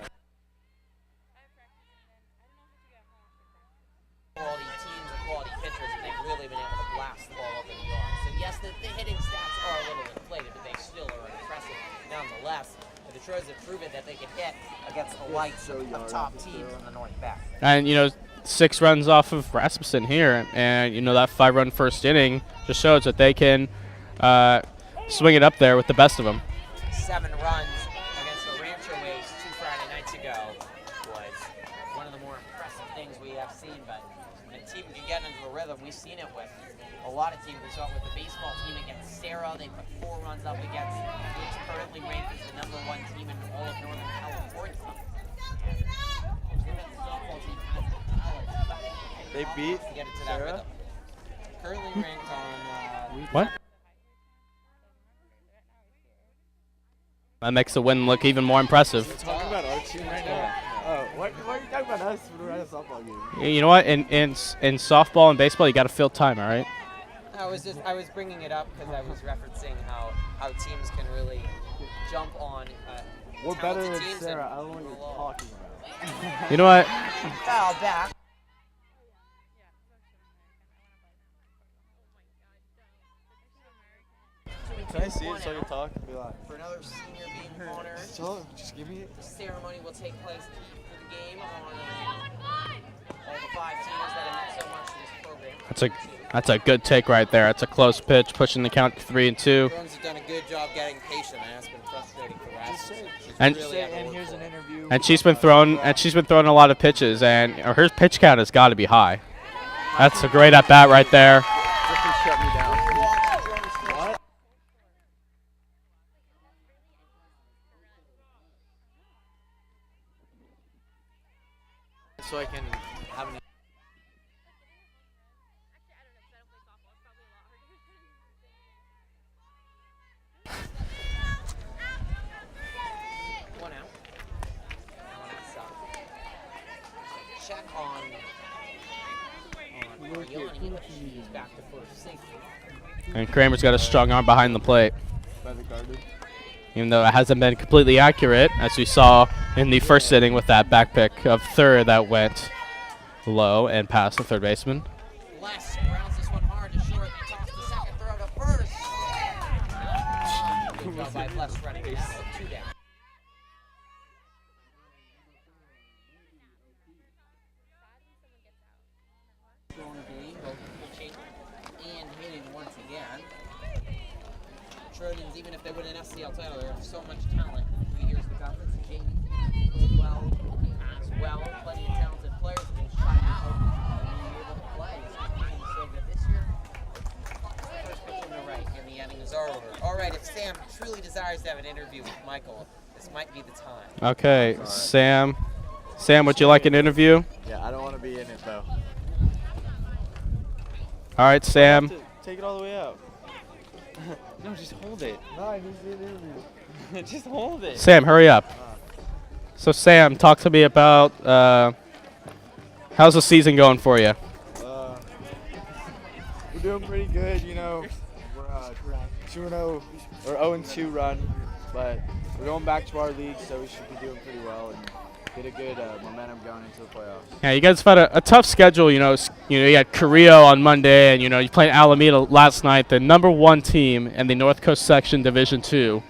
Quality teams and quality pitchers, and they've really been able to blast the ball up in the yard. So yes, the hitting stats are a little inflated, but they still are impressive nonetheless. But the Trojans have proven that they can hit against the likes of top teams in the North back. And, 6 runs off of Rasmussen here, and, that 5-run first inning just shows that they can swing it up there with the best of them. 7 runs against the Rancho Waves 2 Friday nights ago was one of the more impressive things we have seen. But when a team can get into the rhythm, we've seen it with a lot of teams. We saw it with the baseball team against Sarah. They put 4 runs up against who's currently ranked as the #1 team in all of Northern California. And the softball team has the talent. They beat to get into that Sarah? rhythm. Currently ranked on What? That makes the win look even more impressive. We're talking about our team right now. Oh, why are you talking about us when we're at a softball game? You know what? In softball and baseball, you got to fill time, all right? I was bringing it up because I was referencing how teams can really jump on We're better talented than teams Sarah. and I don't know what you're roll. talking about. You know what? Foul back. Can I see it so I can talk and be like, For another senior being honored. just give me it. The ceremony will take place for the game, honoring all the 5 teamers that have meant so much to this program. That's a good take right there. It's a close pitch, pushing the count to 3-2. Trojans have done a good job getting patient, and that's been frustrating for Rasmussen. And- And here's an interview. And she's been throwing a lot of pitches, and her pitch count has got to be high. That's a great at bat right there. Griffin shut me down. What? So I can have an. One out. Check on Mariani. He's back to first safety. And Kramer's got a strong arm behind the plate. Better guarded. Even though it hasn't been completely accurate, as we saw in the first inning with that back pick of third that went low and past the third baseman. Les grounds this one hard to short. Toss the second throw to first. Good job by Les running down with 2 down. Throwing game, both pitching and hitting once again. Trojans, even if they win an SCL title, they have so much talent. 3 years of conference, Jamie played well as well. Plenty of talented players. All right, if Sam truly desires to have an interview with Michael, this might be the time. Okay, Sam. Sam, would you like an interview? Yeah, I don't want to be in it though. All right, Sam. Take it all the way out. No, just hold it. No, I need the interview. Just hold it. Sam, hurry up. So, Sam, talk to me about how's the season going for you? We're doing pretty good, you know. We're 2-0 or 0-2 run, but we're going back to our league, so we should be doing pretty well and get a good momentum going into the playoffs. Yeah, you guys have had a tough schedule. You had Carrillo on Monday, and you played Alameda last night, the #1 team in the North Coast Section Division II.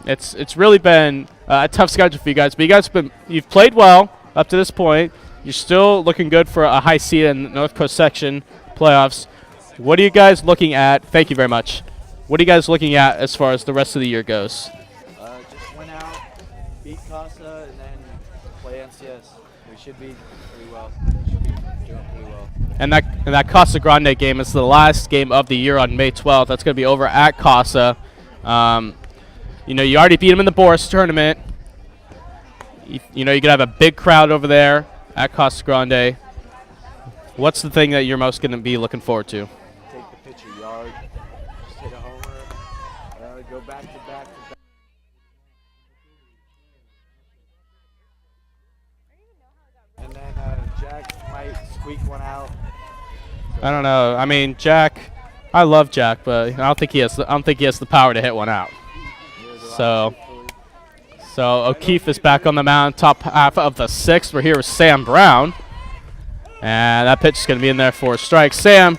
It's really been a tough schedule for you guys, but you've played well up to this point. You're still looking good for a high seed in the North Coast Section playoffs. What are you guys looking at? Thank you very much. What are you guys looking at as far as the rest of the year goes? Just went out, beat Casa, and then play NCS. We should be pretty well. Should be doing pretty well. And that Casa Grande game is the last game of the year on May 12th. That's going to be over at Casa. You already beat them in the Boris tournament. You're going to have a big crowd over there at Casa Grande. What's the thing that you're most going to be looking forward to? Take the pitcher yard, just hit a homer, go back to back to back. And then Jack might squeak one out. I don't know. I mean, Jack, I love Jack, but I don't think he has the power to hit one out. So O'Keefe is back on the mound, top half of the 6th. We're here with Sam Brown. And that pitch is going to be in there for a strike. Sam,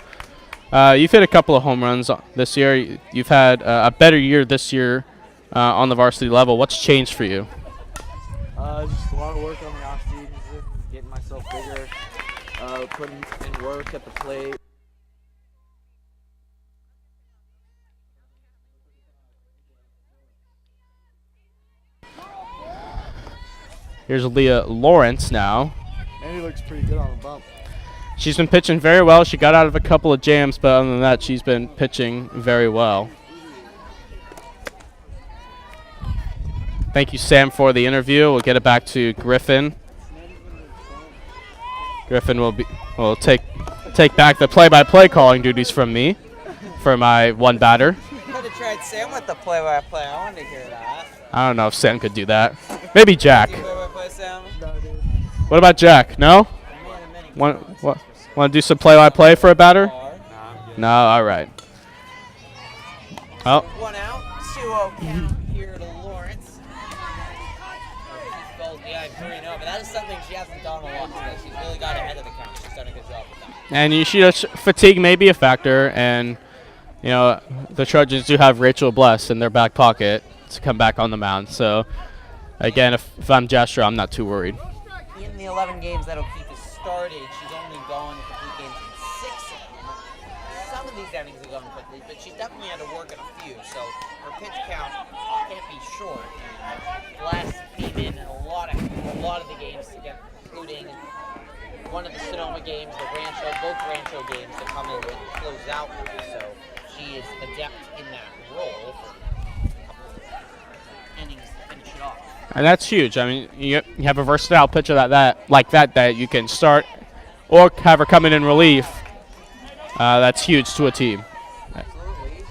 you've hit a couple of home runs this year. You've had a better year this year on the varsity level. What's changed for you? Just a lot of work on the off season, getting myself bigger, putting in work at the plate. Here's Leah Lawrence now. And he looks pretty good on the bump. She's been pitching very well. She got out of a couple of jams, but other than that, she's been pitching very well. Thank you, Sam, for the interview. We'll get it back to Griffin. Griffin will take back the play-by-play calling duties from me for my one batter. You could have tried Sam with the play-by-play. I wanted to hear that. I don't know if Sam could do that. Maybe Jack. Play-by-play, Sam? What about Jack? No? Want to do some play-by-play for a batter? No, all right. Oh. 1 out, 2-0 count here to Lawrence. She falls behind 3-0, but that is something she hasn't done a lot today. She's really got ahead of the count. She's done a good job with that. And fatigue may be a factor, and the Trojans do have Rachel Bless in their back pocket to come back on the mound. So again, if I'm Jastra, I'm not too worried. In the 11 games that O'Keefe has started, she's only gone to complete games in 6 of them. Some of these outings have gone quickly, but she's definitely had to work on a few, so her pitch count can't be short. Bless came in a lot of the games, including one of the Sonoma games, both Rancho games that come in and close out. So she is adept in that role for a couple of innings to finish it off. And that's huge. I mean, you have a versatile pitcher like that you can start or have her come in relief. That's huge to a team. Absolutely.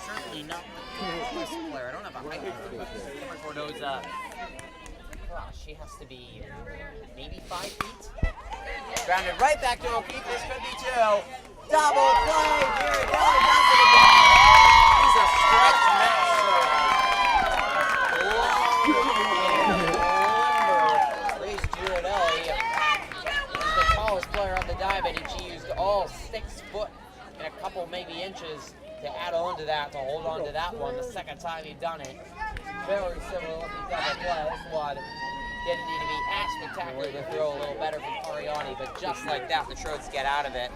Certainly not the coolest player. I don't have a height for those. She has to be maybe 5 feet. Grounded right back to O'Keefe. This could be 2. Double play. Jerry Dillon does it again. He's a stretch master. Grace Girodelli is the tallest player on the dive, and she used all 6 foot and a couple maybe inches to add on to that, to hold on to that one. The second time he'd done it. Very similar looking double play. This one didn't need to be as spectacular to throw a little better from Ariani, but just like that, the Trots get out of it.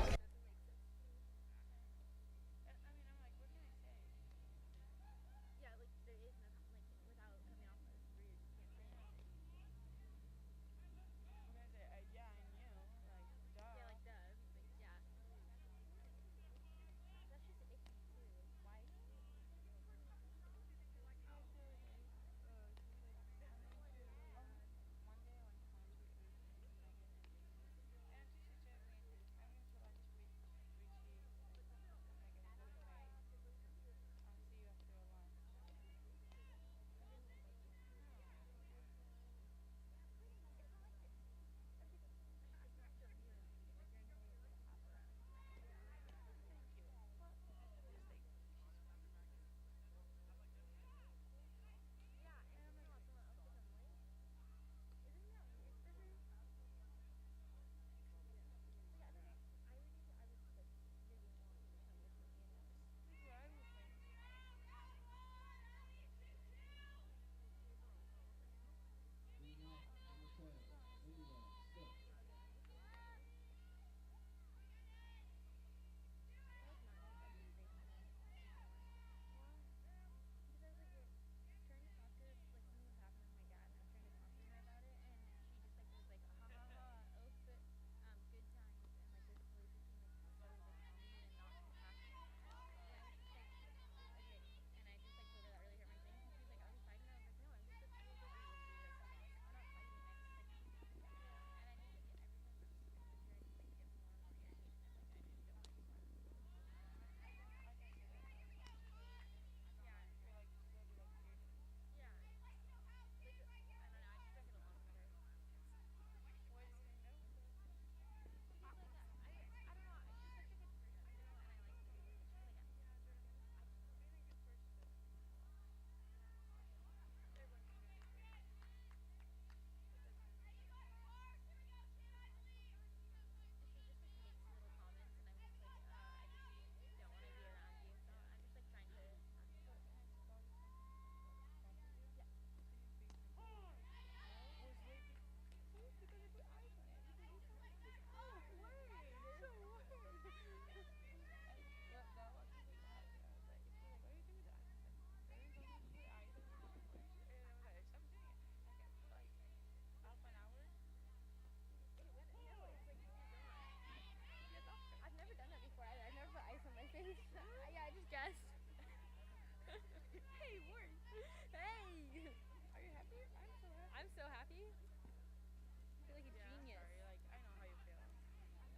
I'm so happy. I feel like a genius. Sorry, like, I know how you feel. I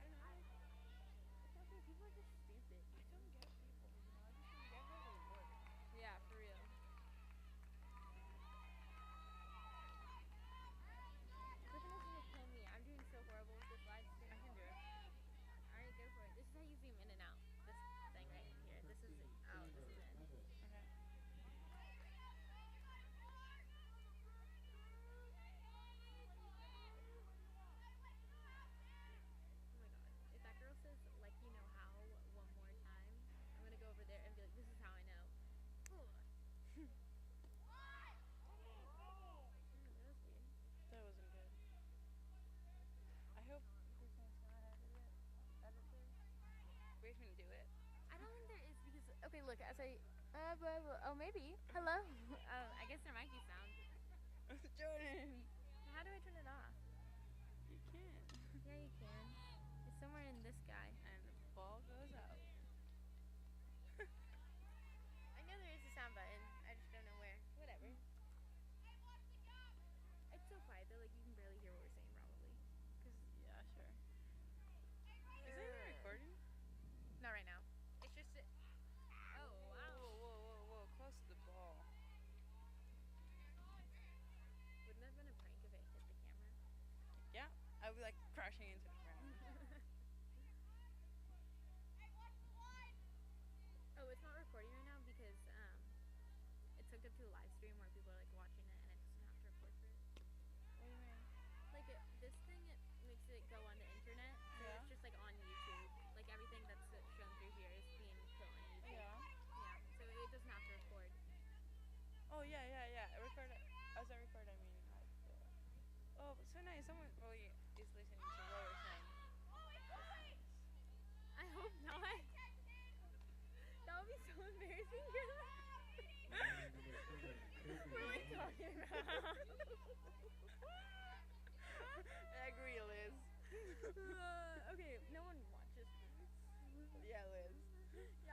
don't know. It's not fair. People are just stupid. I don't get people, you know? I just don't get how they work. Yeah, for real. Clipping is gonna kill me. I'm doing so horrible with this live stream. I can do it. Alright, go for it. This is how you zoom in and out. This thing right here. This is out. This is in. Okay. Oh my god. If that girl says, like, you know how, one more time, I'm gonna go over there and be like, this is how I know. Ugh. That was weird. That wasn't good. I hope Grace's not editor. Grace can do it. I don't think there is because, okay, look, as I, oh, maybe. Hello? I guess there might be sound. Jordan! How do I turn it off? You can. Yeah, you can. It's somewhere in this guy. And the ball goes out. I know there is a sound button. I just don't know where. Whatever. It's so quiet though, like you can barely hear what we're saying probably. Yeah, sure. Is it even recording? Not right now. It's just oh wow. Whoa. Close to the ball. Wouldn't that have been a prank if it hit the camera? Yeah. I would be like crashing into the ground. Oh, it's not recording right now because it's hooked up to a live stream where people are like watching it and it doesn't have to record for it. What do you mean? Like this thing, it makes it go on the internet, so Yeah. it's just like on YouTube. Like everything that's shown through here is being put on YouTube. Yeah. Yeah. So it doesn't have to record. Oh, yeah. Record it. As I record, I mean, oh, but so nice. Someone really is listening to what we're saying. I hope not. That would be so embarrassing. What are we talking about? I agree, Liz. Okay, no one watches this. Yeah, Liz. Yeah,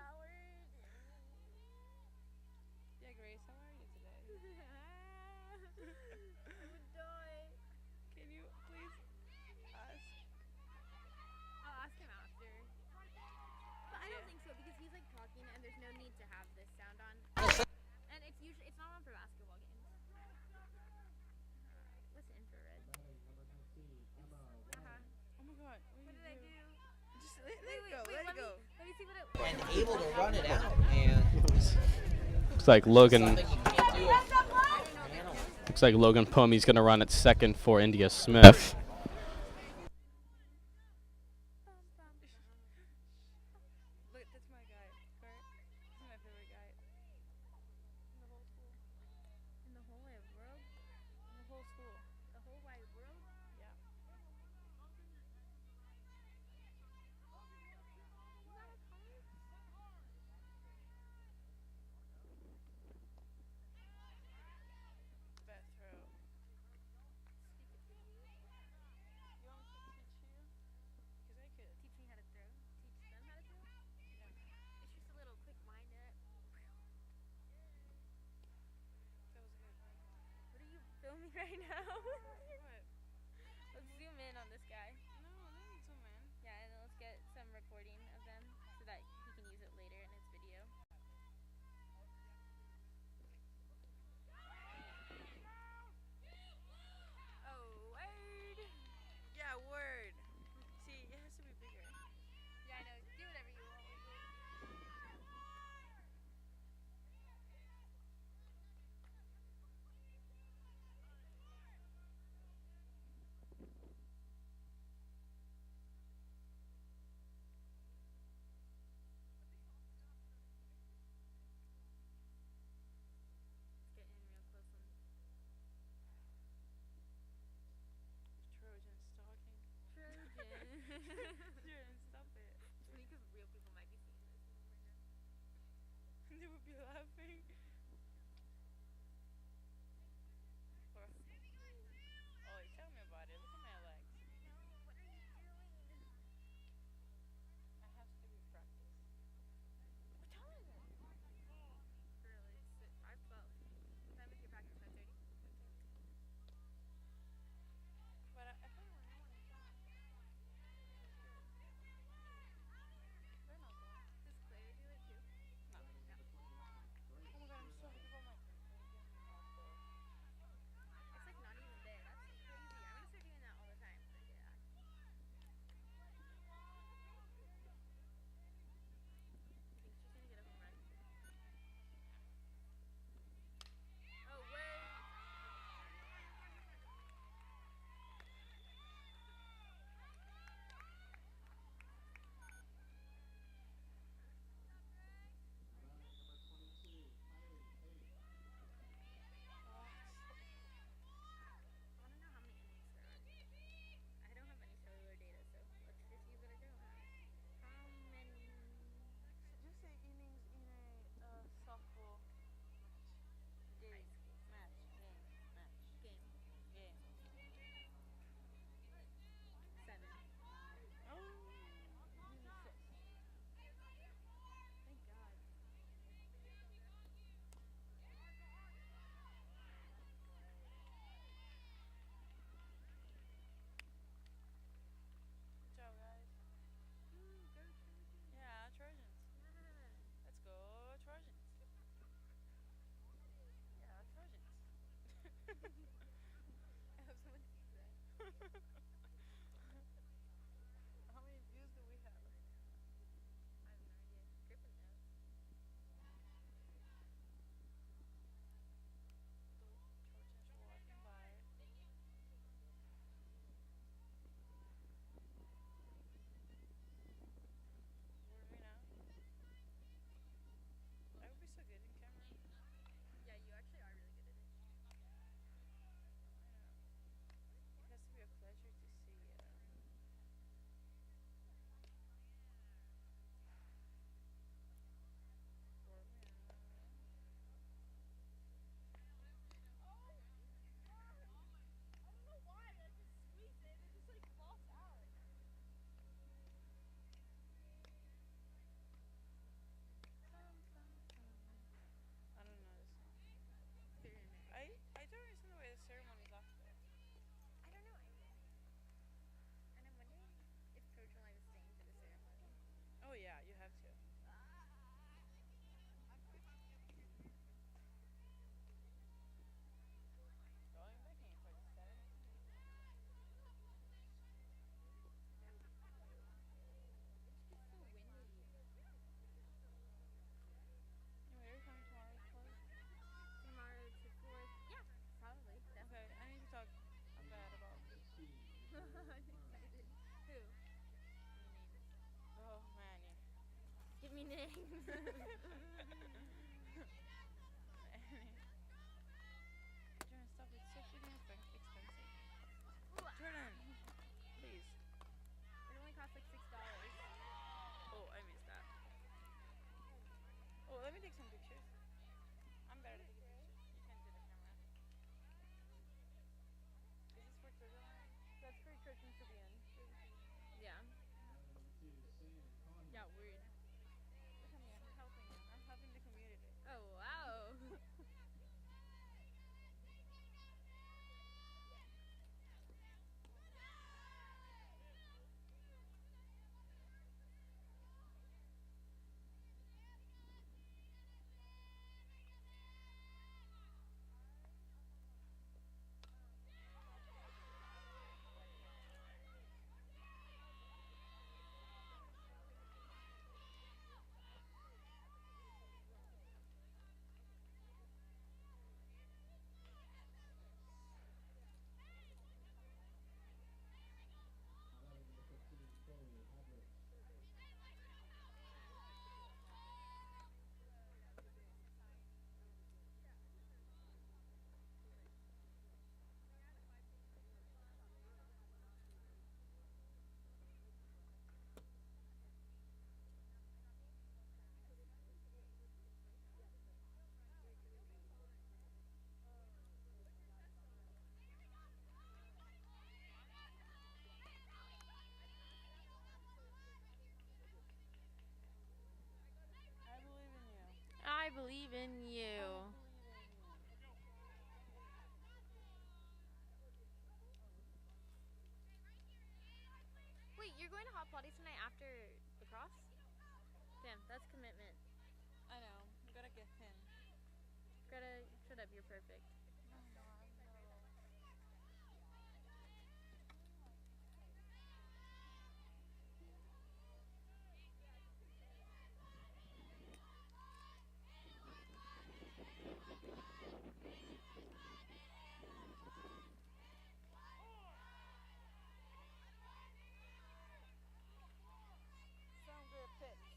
Yeah, Grace, how are you today? I would die. Can you please ask? I'll ask him after. But I don't think so because he's like talking and there's no need to have this sound on. And it's not on for basketball games. What's infrared? Oh my god. What did I do? Just let it go. Let it go. Let me see what it And able to run it out, and Looks like Logan. something you can't do. Looks like Logan Pomey's gonna run at second for India Smith. Look, that's my guy. Kurt. He's my favorite guy. In the whole school. in the whole wide world. In the whole school. The whole wide world. Yeah. Best throw. You want me to teach you? Because I could. Teach me how to throw. Teach them how to throw. Yeah. It's just a little quick wind up. That was good. What are you filming right now? What? Let's zoom in on this guy. No, don't zoom in. Yeah, and then let's get some recording of them so that he can use it later in his video. Oh, word! Yeah, word. See, it has to be bigger. Yeah, I know. Do whatever you want. Let's get in real close on Trojan stalking. Trojan. Trojan, stop it. It's funny because real people might be seeing this. They would be laughing. Oh, tell me about it. Look at my legs. No, what are you doing? I have to be practice. What time is it? Really? It's 5:12. What time is your practice? 5:30? How many views do we have? I have no idea. Griffin knows. Trojans are walking by. Where are we now? I would be so good in camera. Yeah, you actually are really good at it. I know. It has to be a pleasure to see it. Where are we now? I don't know why. I just squeeze it and it just like flops out. I don't know this song. Very American. I don't understand the way the ceremony's off though. I don't know either. And I'm wondering if Trojan Live is staying for the ceremony. Oh yeah, you have to. Going back in for the 17th. It's so windy. Anyway, are you coming tomorrow to play? Tomorrow to 4th. Yeah, probably. Okay, Definitely. I need to talk bad about I'm excited. Who? oh Manny. Give me names. Manny. Jordan, stop, it's so freaking expensive. Jordan, please. It only costs like $6. Oh, I missed that. Oh, let me take some pictures. I'm better at taking pictures. You can do the camera. Is this for Trojan? That's for Trojans to be in. Yeah. Yeah, weird. Look at me, I'm helping you. I'm helping the community. Oh, wow. I believe in you. I believe in you. Wait, you're going to hot potty tonight after lacrosse? Damn, that's commitment. I know. I'm gonna get thin. Greta, shut up, you're perfect. No, no, I'm no. Sound good pitch.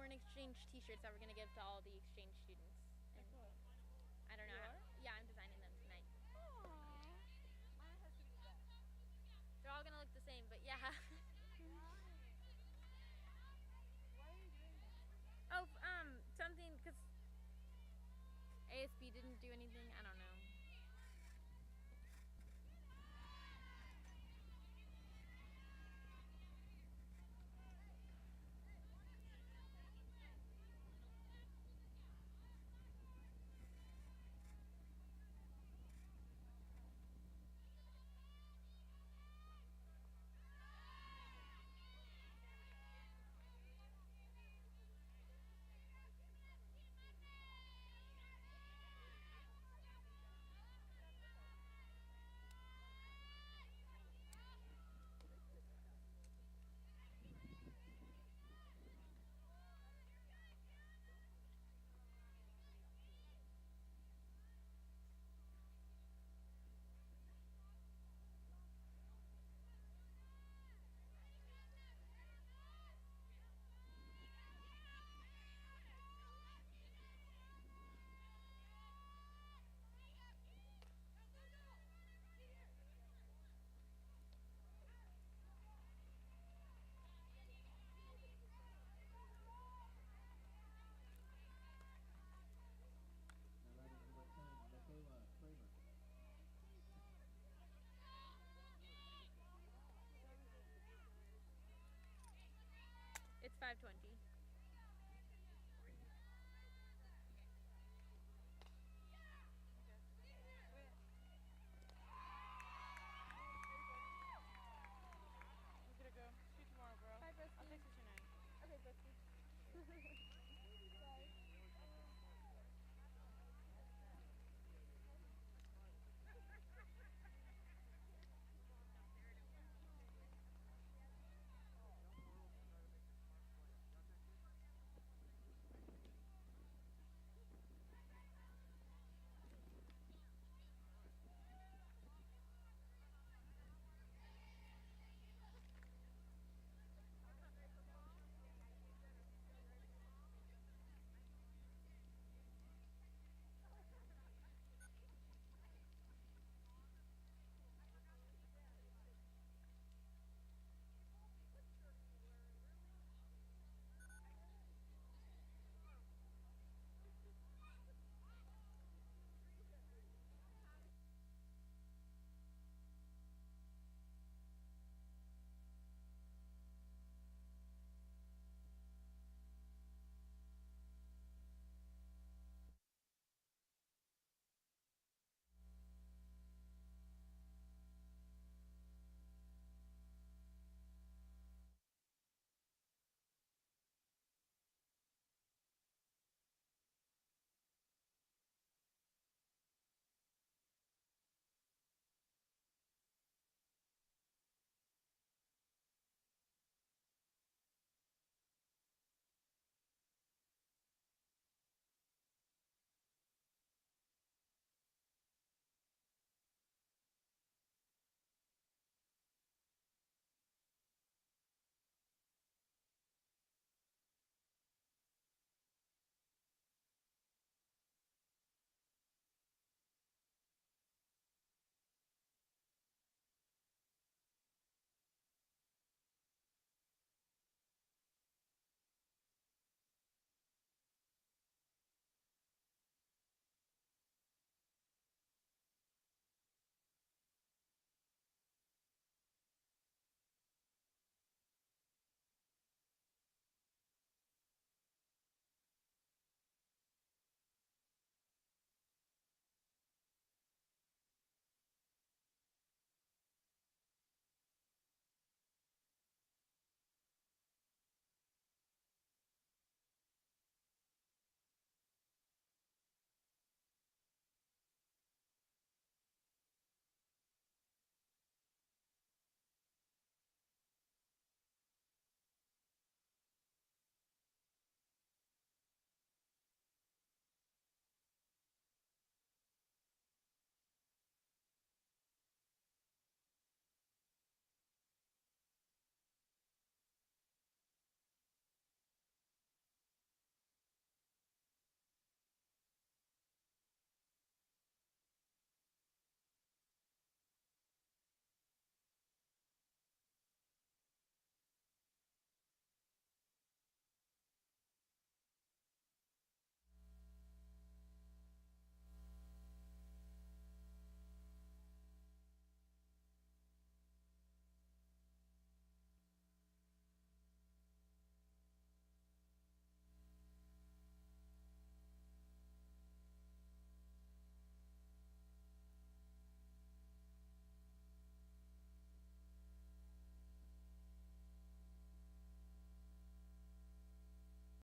an exchange T-shirts that we're gonna give to all the exchange students. And I don't know. Yeah, I'm designing them tonight. They're all gonna look the same, but yeah. Oh, something because ASB didn't do anything. I don't know. It's 5:20.